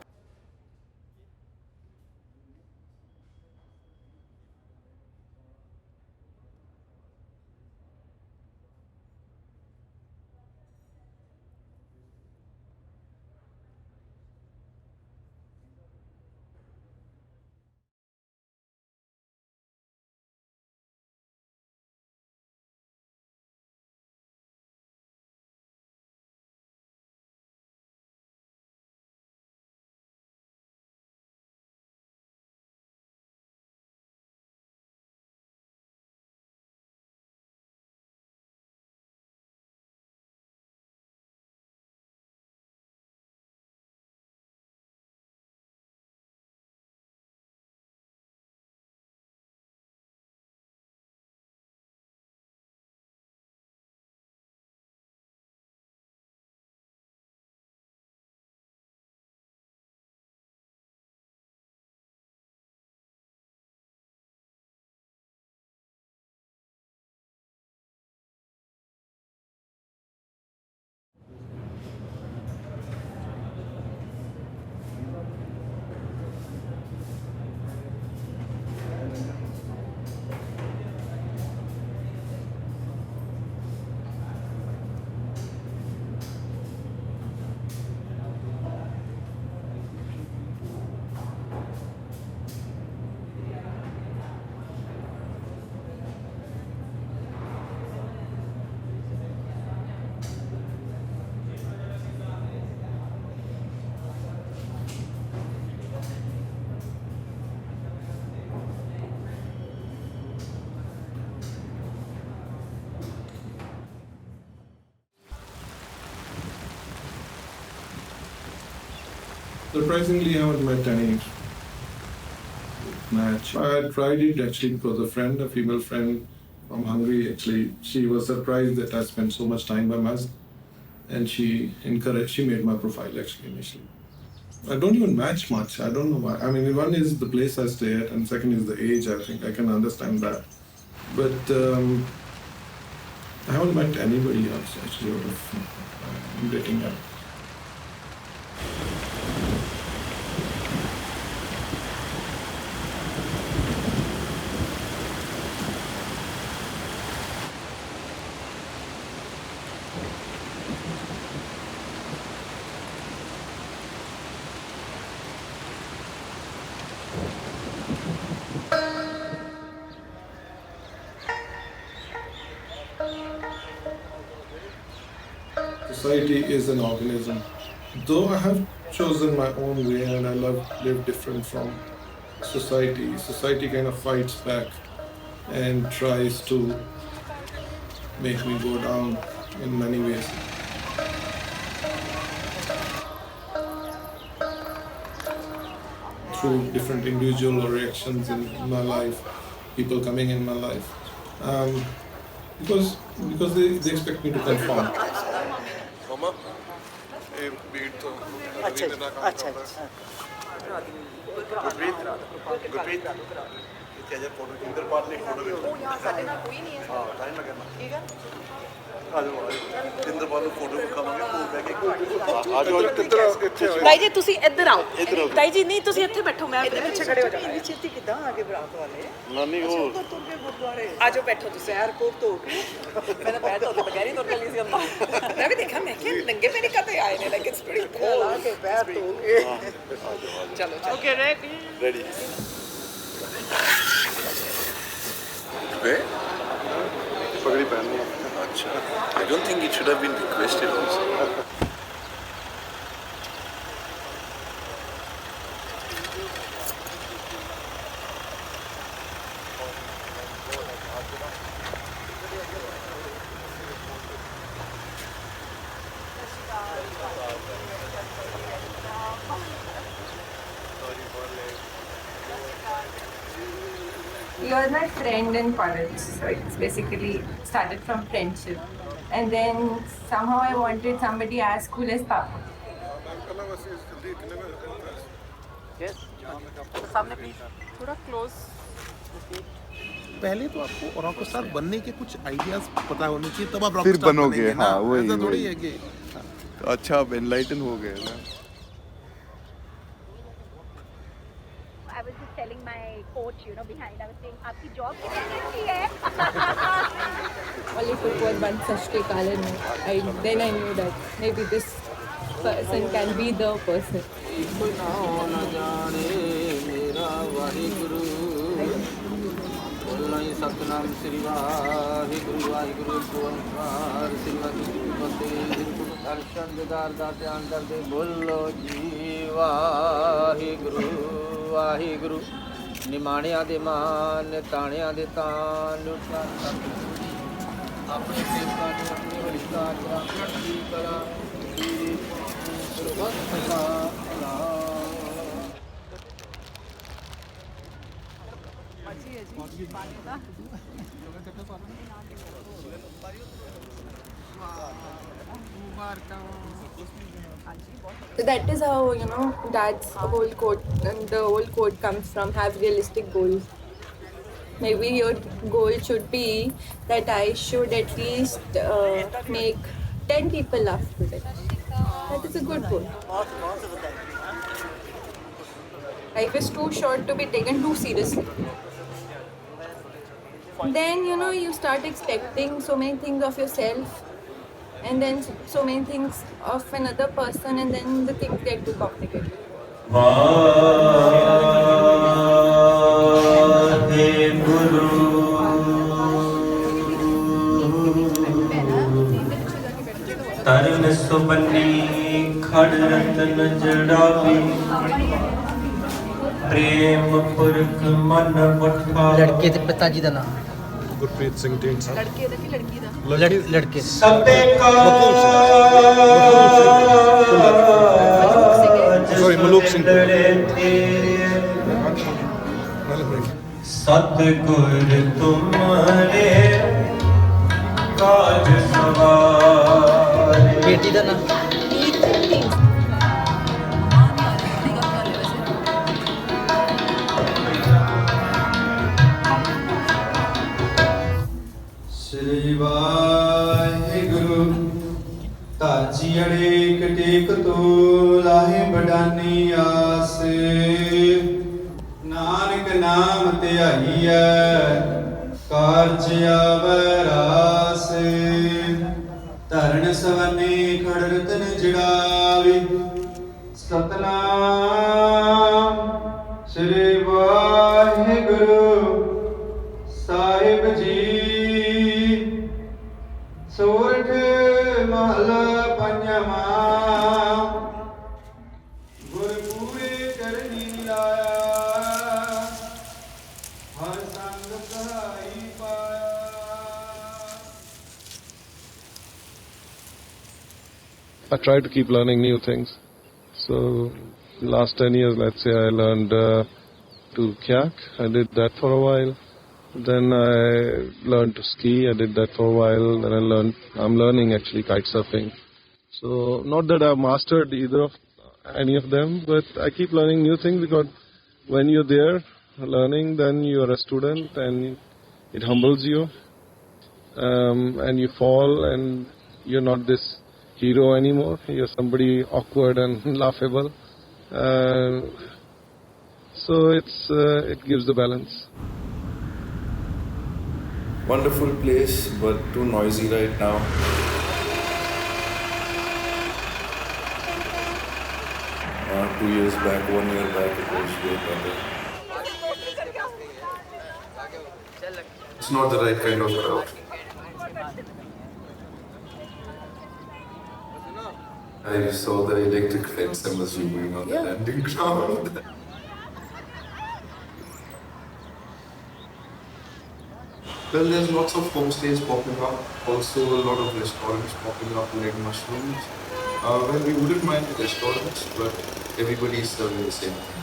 Surprisingly, I haven't met any match. I had tried it actually because a friend, a female friend from Hungary, actually, she was surprised that I spent so much time by myself, and she made my profile actually initially. I don't even match much. I don't know why. I mean, one is the place I stay at, and second is the age. I think I can understand that, but I haven't met anybody else actually out of dating app. Society is an organism. Though I have chosen my own way and I live different from society, society kind of fights back and tries to make me go down in many ways. Through different individual reactions in my life, people coming in my life, because they expect me to conform. Mama, a beat to Gurpreet, इत्यादि photo Inder पाल ने photo वो यहाँ साले ना कोई नहीं है हाँ टाइम लगेगा ठीक है आज इंदर पाल फोटो दिखावांगे वो बैग आज आज ताई जी तुसी इधर आओ ताई जी नहीं तुसी ਇੱਥੇ ਬੈਠੋ ਮੈਂ ਆਪਣੇ ਪਿੱਛੇ ਖੜੇ ਹੋ ਜਾਓ ਇੰਨੀ ਛੇਤੀ ਕਿਦਾਂ ਆਗੇ ਬਰਾਤ ਵਾਲੇ ਨਾਨੀ ਹੋਰ ਤੁਰ ਕੇ ਗੁਰਦੁਆਰੇ ਆਜੋ ਬੈਠੋ ਤੁਸੀਂ 에어ਪੋਰਟ ਤੋਂ ਮੈਂ ਤਾਂ ਪੈਰ ਧੋਤੇ ਬਗੈਰ ਹੀ ਤੁਰ ਕੇ ਲਈ ਸੀ ਅੰਦਰ ਮੈਂ ਵੀ ਦੇਖਿਆ ਮੈਂ ਕਿ ਨੰਗੇ ਪੈਰੀ ਕਦੇ ਆਏ ਨੇ ਲਾਈਕ ਇਟਸ ਪ੍ਰੀਟੀ ਕੂਲ ਆ ਕੇ ਪੈਰ ਧੋ ਕੇ ਚਲੋ ਚਲੋ okay ready Where? Pagadi pehni hai. Achha. I don't think it should have been requested also. He was my friend in college, so it's basically started from friendship. And then somehow I wanted somebody as cool as Papa. Yes. सामने please. थोड़ा close. पहले तो आपको rock star बनने के कुछ ideas पता होने चाहिए, तब आप रॉक फिर स्टार बनोगे, बनेंगे ना। हाँ, वही, ऐसा थोड़ी वही। है कि अच्छा अब एनलाइटन हो गए ना। I was just telling my coach, behind. I was saying, आपकी job कितनी अच्छी है? All it took was one Sashtikal and then I knew that maybe this person can be the person. Satnam ਸ੍ਰੀ ਵਾਹਿਗੁਰੂ ਵਾਹਿਗੁਰੂ ਓੰਕਾਰ ਸ੍ਰੀ ਵਾਹਿਗੁਰੂ ਫਤਿਹ ਦਰਸ਼ਨ ਦਿਦਾਰ ਦਾ ਧਿਆਨ ਕਰਦੇ ਬੋਲੋ ਜੀ ਵਾਹਿਗੁਰੂ ਵਾਹਿਗੁਰੂ ਨਿਮਾਣਿਆਂ ਦੇ ਮਾਨ ਤਾਣਿਆਂ ਦੇ ਤਾਨ ਆਪਣੇ ਸੇਵਕਾਂ ਨੂੰ ਆਪਣੇ ਵਰਿਸ਼ਠਾਂ ਨੂੰ ਚੜ੍ਹਦੀ ਕਲਾ ਦੀ ਸਰਬੱਤ ਦਾ ਭਲਾ So that is how, that's the whole quote, and the whole quote comes from have realistic goals. Maybe your goal should be that I should at least make 10 people laugh today. That is a good goal. Life is too short to be taken too seriously. Then, you start expecting so many things of yourself and then so many things of another person, and then the things get too complicated. Tarn ਸੁਬੰਨੀ ਖੜ ਰਤਨ ਜੜਾਵੇ ਪ੍ਰੇਮ ਪੁਰਖ ਮਨ ਬਠਾ ਲੜਕੇ ਦੇ ਪਿਤਾ ਜੀ ਦਾ ਨਾਮ ਗੁਰਪ੍ਰੀਤ ਸਿੰਘ ਢੀਂਡਸਾ। ਲੜਕੇ ਦਾ ਕਿ ਲੜਕੀ ਦਾ? ਲੜਕੇ ਸਭੇ ਕਾ ਸੌਰੀ ਮਲੂਕ ਸਿੰਘ। ਸਤਿਗੁਰ ਤੁਮਰੇ ਕਾਜ ਸਵਾਰੇ ਬੇਟੀ ਦਾ ਨਾਮ ਸ੍ਰੀ ਵਾਹਿਗੁਰੂ ਤਾਜੀ ਅੜੇਕ ਟੇਕ ਤੋ ਲਾਹੇ ਬਡਾਨੀ ਆਸ ਨਾਨਕ ਨਾਮ ਧਿਆਈਐ ਕਾਰਜ ਆਵੈ ਰਾਸ ਧਰਨ ਸਵਨੇ ਖੜ ਰਤਨ ਜੜਾਵੇ ਸਤਨਾਮ ਸ੍ਰੀ ਵਾਹਿਗੁਰੂ ਸਾਹਿਬ ਜੀ ਸੋਰਠ ਮਹਲਾ ਪੰਜਵਾਂ ਗੁਰਪੂਰੇ ਕਰਨੀ ਲਾਇਆ ਹਰ ਸੰਗ ਸਹਾਈ ਪਾਇਆ। I try to keep learning new things. So last 10 years, let's say, I learned to kayak. I did that for a while. Then I learned to ski. I did that for a while. Then I'm learning actually kite surfing. So not that I've mastered either of any of them, but I keep learning new things because when you're there learning, then you're a student and it humbles you. And you fall and you're not this hero anymore. You're somebody awkward and laughable. So it gives the balance. Wonderful place, but too noisy right now. Two years back, 1 year back, it was way better. It's not the right kind of crowd. I saw the electric fence and was going on the landing ground. Well, there's lots of homestays popping up, also a lot of restaurants popping up like mushrooms. Well, we wouldn't mind the restaurants, but everybody is serving the same thing.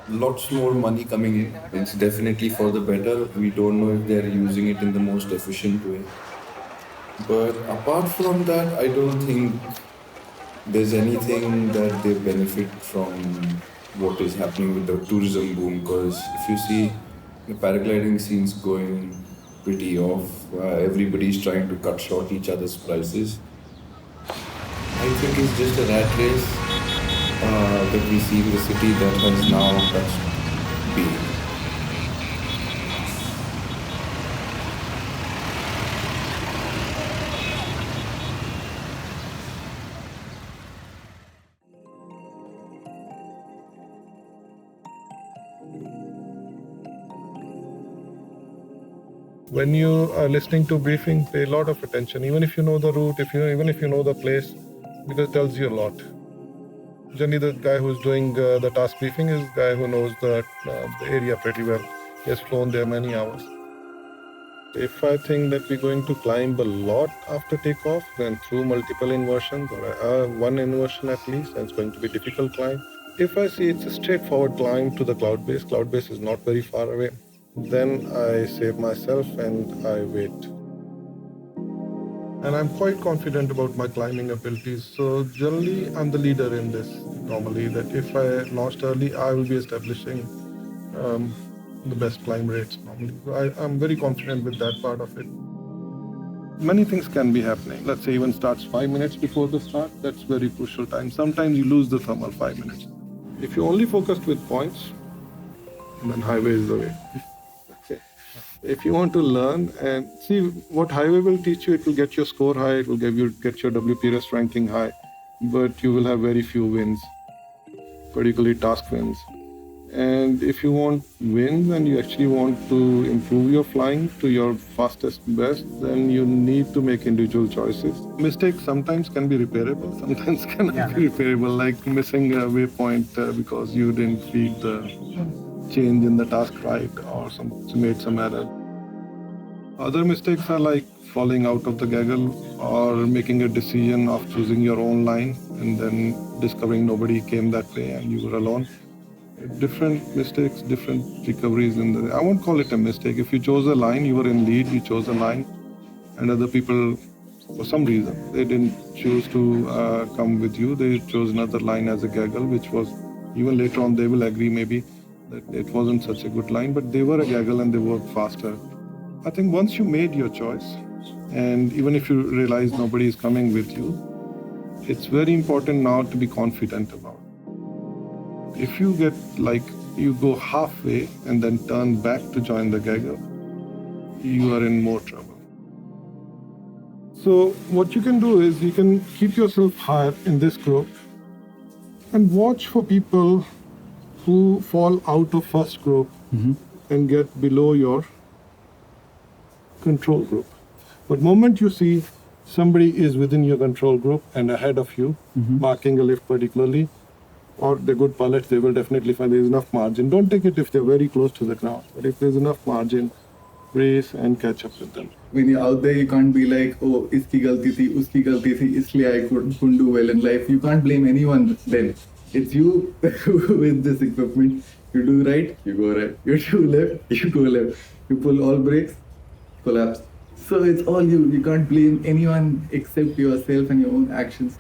lots more money coming in. It's definitely for the better. We don't know if they're using it in the most efficient way. But apart from that, I don't think there's anything that they benefit from what is happening with the tourism boom. Because if you see the paragliding scene's going pretty off, everybody's trying to cut short each other's prices. I think it's just a rat race that we see in the city that has now touched peak. When you are listening to briefing, pay a lot of attention, even if you know the route, even if you know the place, because it tells you a lot. Generally, the guy who's doing the task briefing is the guy who knows the area pretty well. He has flown there many hours. If I think that we're going to climb a lot after takeoff, then through multiple inversions or one inversion at least, and it's going to be a difficult climb. If I see it's a straightforward climb to the cloud base is not very far away, then I save myself and I wait. And I'm quite confident about my climbing abilities. So generally, I'm the leader in this normally, that if I launched early, I will be establishing the best climb rates normally. So I'm very confident with that part of it. Many things can be happening. Let's say even starts 5 minutes before the start, that's very crucial time. Sometimes you lose the thermal 5 minutes. If you're only focused with points, then highway is the way. If you want to learn and see what highway will teach you, it will get your score high, it will get your WPRS ranking high, but you will have very few wins, particularly task wins. And if you want wins and you actually want to improve your flying to your fastest best, then you need to make individual choices. Mistakes sometimes can be repairable, sometimes cannot be repairable, like missing a waypoint because you didn't feed the change in the task right or made some error. Other mistakes are like falling out of the gaggle or making a decision of choosing your own line and then discovering nobody came that way and you were alone. Different mistakes, different recoveries. I won't call it a mistake. If you chose a line, you were in lead, you chose a line, and other people, for some reason, they didn't choose to come with you. They chose another line as a gaggle, which was, even later on, they will agree maybe that it wasn't such a good line, but they were a gaggle and they worked faster. I think once you made your choice, and even if you realize nobody is coming with you, it's very important now to be confident about it. If you get you go halfway and then turn back to join the gaggle, you are in more trouble. So what you can do is you can keep yourself higher in this group and watch for people who fall out of first group and get below your control group. But moment you see somebody is within your control group and ahead of you, marking a lift particularly, or they're good pilots, they will definitely find there's enough margin. Don't take it if they're very close to the ground, but if there's enough margin, race and catch up with them. When you're out there, you can't be like, oh, iski galti thi, uski galti thi, isliye I couldn't do well in life. You can't blame anyone then. It's you with this equipment. You do right, you go right. You do left, you go left. You pull all brakes, collapse. So it's all you. You can't blame anyone except yourself and your own actions.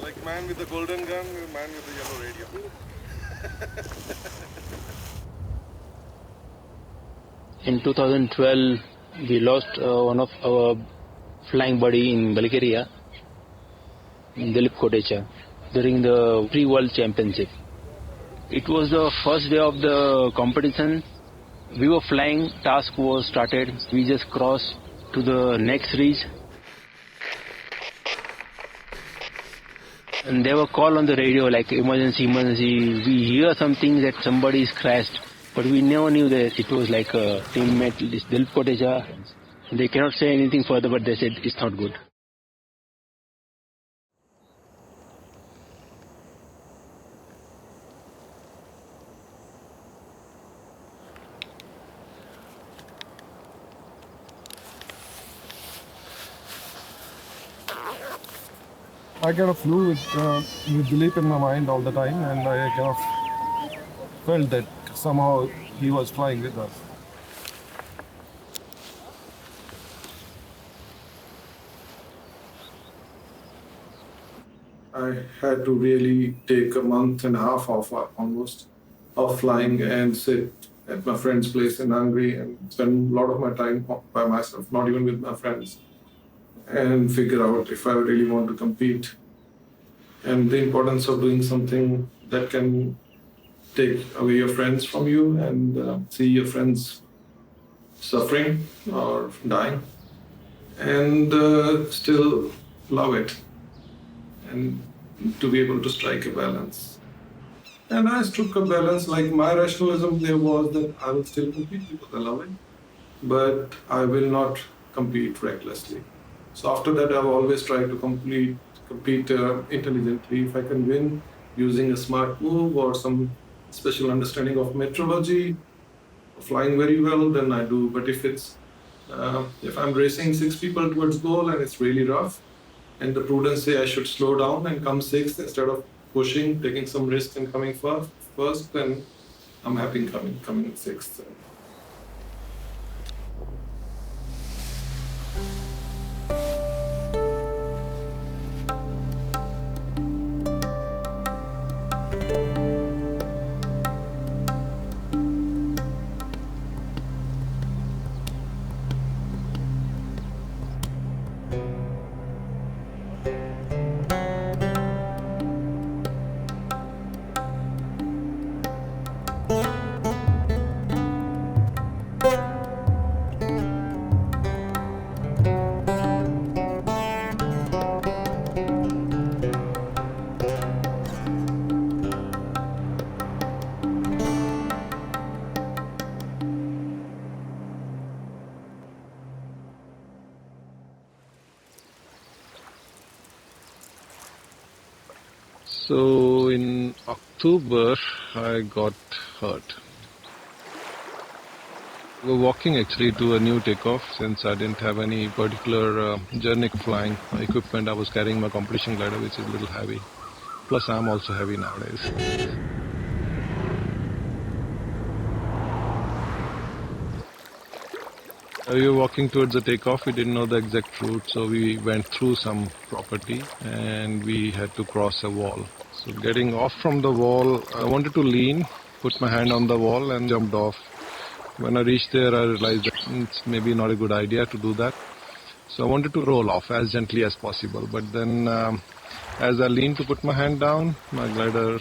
Like man with the golden gun, man with the yellow radio. In 2012, we lost one of our flying buddy in Bulgaria, Dilip Kotecha, during the pre-World Championship. It was the first day of the competition, We were flying, task was started, we just crossed to the next ridge. And there were call on the radio like emergency, emergency. We hear something that somebody is crashed, but we never knew that it was like a teammate, this Dilip Kotecha. They cannot say anything further, but they said it's not good. I kind of flew with Dilip in my mind all the time, and I kind of felt that somehow he was flying with us. I had to really take a month and a half off almost of flying and sit at my friend's place in Hungary and spend a lot of my time by myself, not even with my friends, and figure out if I really want to compete. And the importance of doing something that can take away your friends from you and see your friends suffering or dying and still love it and to be able to strike a balance. And I struck a balance. Like my rationalism there was that I will still compete because I love it, but I will not compete recklessly. So after that, I've always tried to compete intelligently. If I can win using a smart move or some special understanding of meteorology, flying very well, then I do. But if I'm racing 6 people towards goal and it's really rough, and the prudence say I should slow down and come 6th instead of pushing, taking some risk and coming first, then I'm happy coming 6th. So in October, I got hurt. We were walking actually to a new takeoff since I didn't have any particular journey flying equipment. I was carrying my competition glider, which is a little heavy. Plus, I'm also heavy nowadays. We were walking towards the takeoff. We didn't know the exact route, so we went through some property and we had to cross a wall. So getting off from the wall, I wanted to lean, put my hand on the wall and jumped off. When I reached there, I realized that it's maybe not a good idea to do that. So I wanted to roll off as gently as possible. But then as I leaned to put my hand down, my glider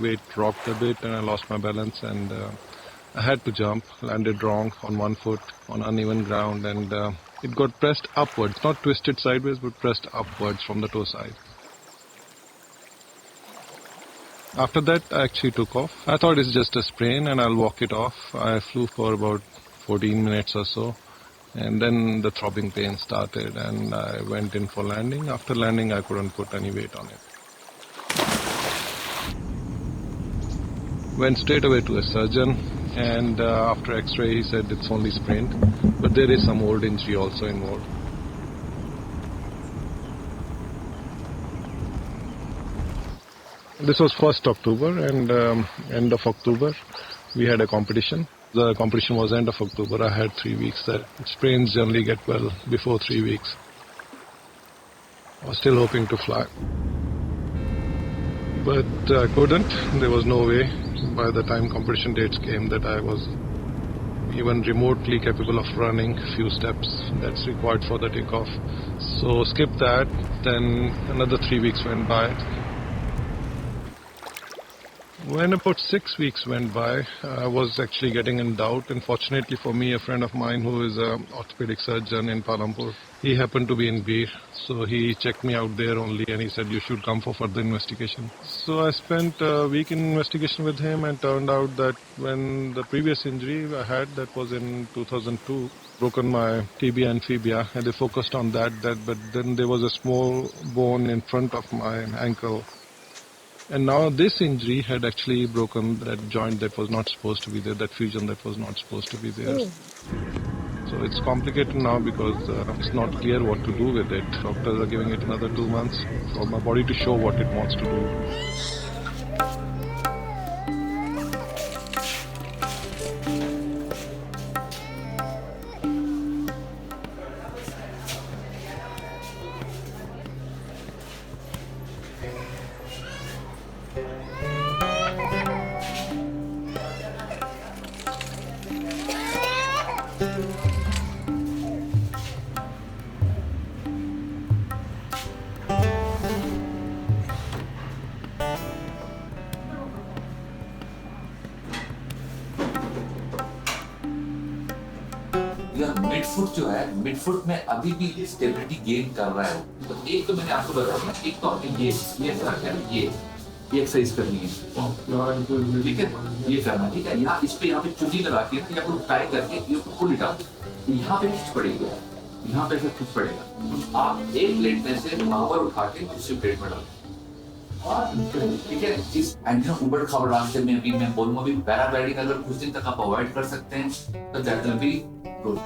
weight dropped a bit and I lost my balance and I had to jump, landed wrong on one foot on uneven ground and it got pressed upwards, not twisted sideways but pressed upwards from the toe side. After that I actually took off. I thought it's just a sprain and I'll walk it off. I flew for about 14 minutes or so and then the throbbing pain started and I went in for landing. After landing I couldn't put any weight on it. Went straight away to a surgeon and after x-ray he said it's only sprained, but there is some old injury also involved. This was 1st October and end of October we had a competition. The competition was end of October. I had 3 weeks there. Sprains generally get well before 3 weeks. I was still hoping to fly, but I couldn't. There was no way by the time competition dates came that I was even remotely capable of running a few steps that's required for the takeoff. So skip that. Then another 3 weeks went by. When about 6 weeks went by, I was actually getting in doubt. And fortunately for me, a friend of mine who is an orthopedic surgeon in Palampur, he happened to be in Bir. So he checked me out there only and he said, you should come for further investigation. So I spent a week in investigation with him and turned out that when the previous injury I had, that was in 2002, broken my tibia and fibia, and they focused on that, but then there was a small bone in front of my ankle. And now this injury had actually broken that joint that was not supposed to be there, that fusion that was not supposed to be there. So it's complicated now because it's not clear what to do with it. Doctors are giving it another 2 months for my body to show what it wants to do. मिडफुट जो है, मिडफुट में अभी भी stability gain कर रहा है। तो एक तो मैंने आपको बताया, एक तो आपने ये एक्सरसाइज करनी है, ठीक है, ये करना, ठीक है। यहाँ इस पे चुनी लगा के या फिर टाई करके ये पुल इट अप, यहाँ पे खींच पड़ेगा, यहाँ पे ऐसा खींच पड़ेगा। आप एक प्लेट में से पावर उठा के दूसरी प्लेट में डालो, ठीक है। इस उबड़ खाबड़ रास्ते में अभी मैं बोलूँगा भी पैराग्लाइडिंग अगर कुछ दिन तक आप अवॉइड कर सकते हैं तो that will be good.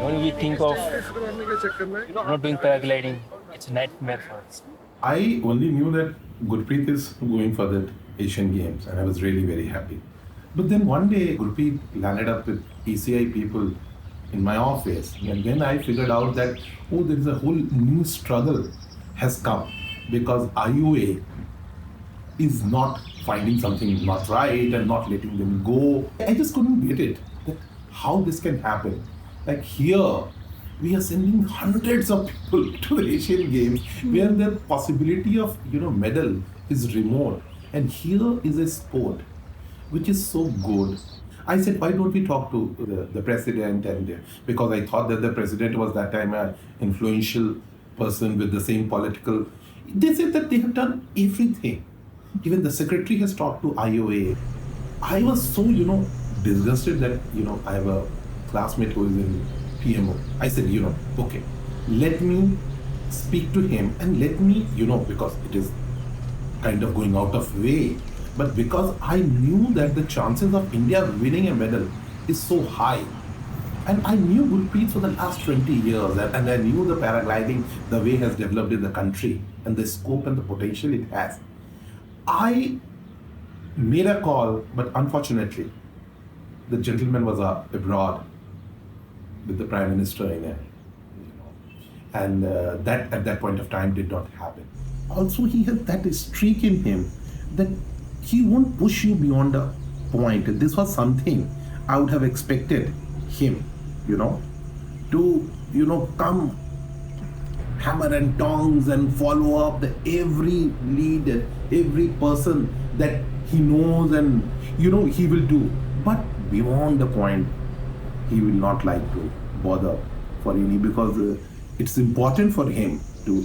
When we think of not doing paragliding, it's a nightmare for us. I only knew that Gurpreet is going for the Asian Games, and I was really very happy. But then one day, Gurpreet landed up with PCI people in my office, and then I figured out that, oh, there is a whole new struggle has come because IOA is not finding something not right and not letting them go. I just couldn't get it, that how this can happen. Like here, we are sending hundreds of people to the Asian Games where the possibility of medal is remote, and here is a sport which is so good. I said, why don't we talk to the president? And because I thought that the president was that time an influential person with the same political. They said that they have done everything. Even the secretary has talked to IOA. I was so disgusted that I have a classmate who is in PMO. I said, okay, let me speak to him and let me, because it is kind of going out of way, but because I knew that the chances of India winning a medal is so high. And I knew Gurpreet for the last 20 years, and I knew the paragliding, the way it has developed in the country, and the scope and the potential it has. I made a call, but unfortunately, the gentleman was abroad with the Prime Minister in it. And that at that point of time did not happen. Also, he has that streak in him that he won't push you beyond a point. This was something I would have expected him, to, come hammer and tongs and follow up every lead, every person that he knows and, he will do. But beyond the point, he will not like to bother for any, because it's important for him to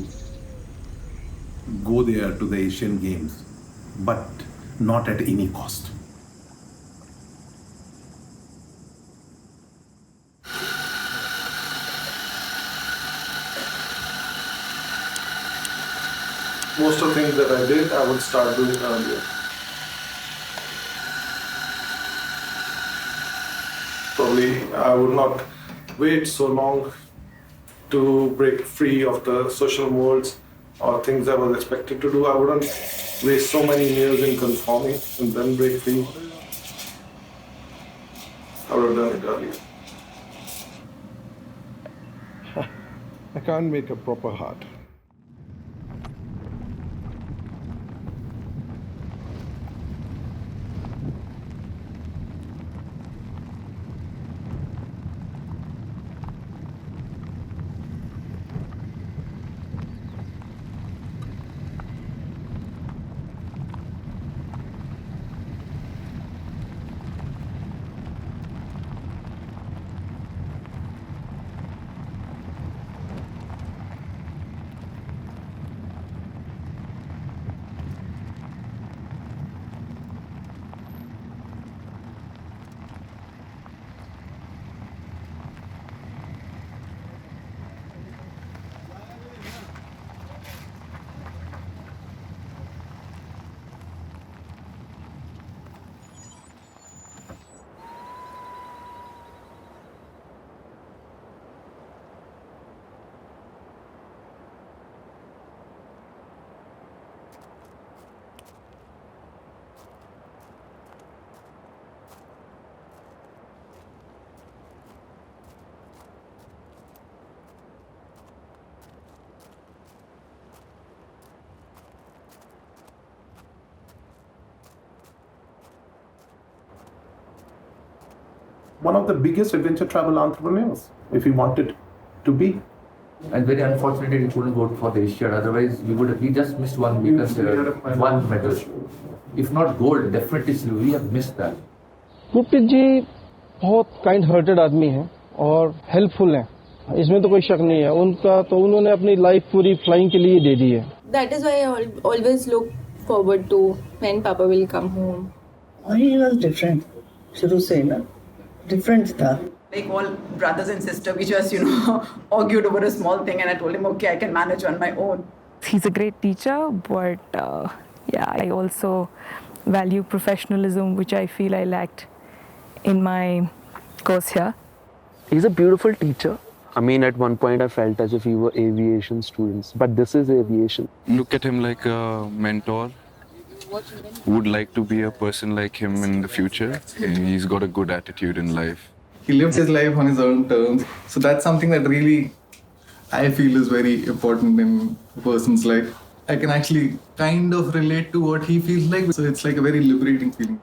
go there to the Asian Games, but not at any cost. Most of the things that I did, I would start doing earlier. Probably I would not wait so long to break free of the social molds or things I was expected to do. I wouldn't waste so many years in conforming and then break free. I would have done it earlier. I can't make a proper heart. one of the biggest adventure travel entrepreneurs if he wanted to be. And very unfortunately, he couldn't go for the Asiad. Otherwise, we just missed one one medal. If not gold, definitely silver. We have missed that. Gurpreet ji बहुत kind hearted आदमी हैं और helpful हैं, इसमें तो कोई शक नहीं है। उन्होंने अपनी लाइफ पूरी फ्लाइंग के लिए दे दी है। That is why I always look forward to when Papa will come home. He was different. शुरू से ना different था. Like all brothers and sisters, we just, argued over a small thing, and I told him, okay, I can manage on my own. He's a great teacher, but I also value professionalism, which I feel I lacked in my course here. He's a beautiful teacher. I mean, at one point I felt as if we were aviation students, but this is aviation. Look at him like a mentor. Would like to be a person like him in the future. He's got a good attitude in life. He lives his life on his own terms. So that's something that really I feel is very important in a person's life. I can actually kind of relate to what he feels like. So it's like a very liberating feeling.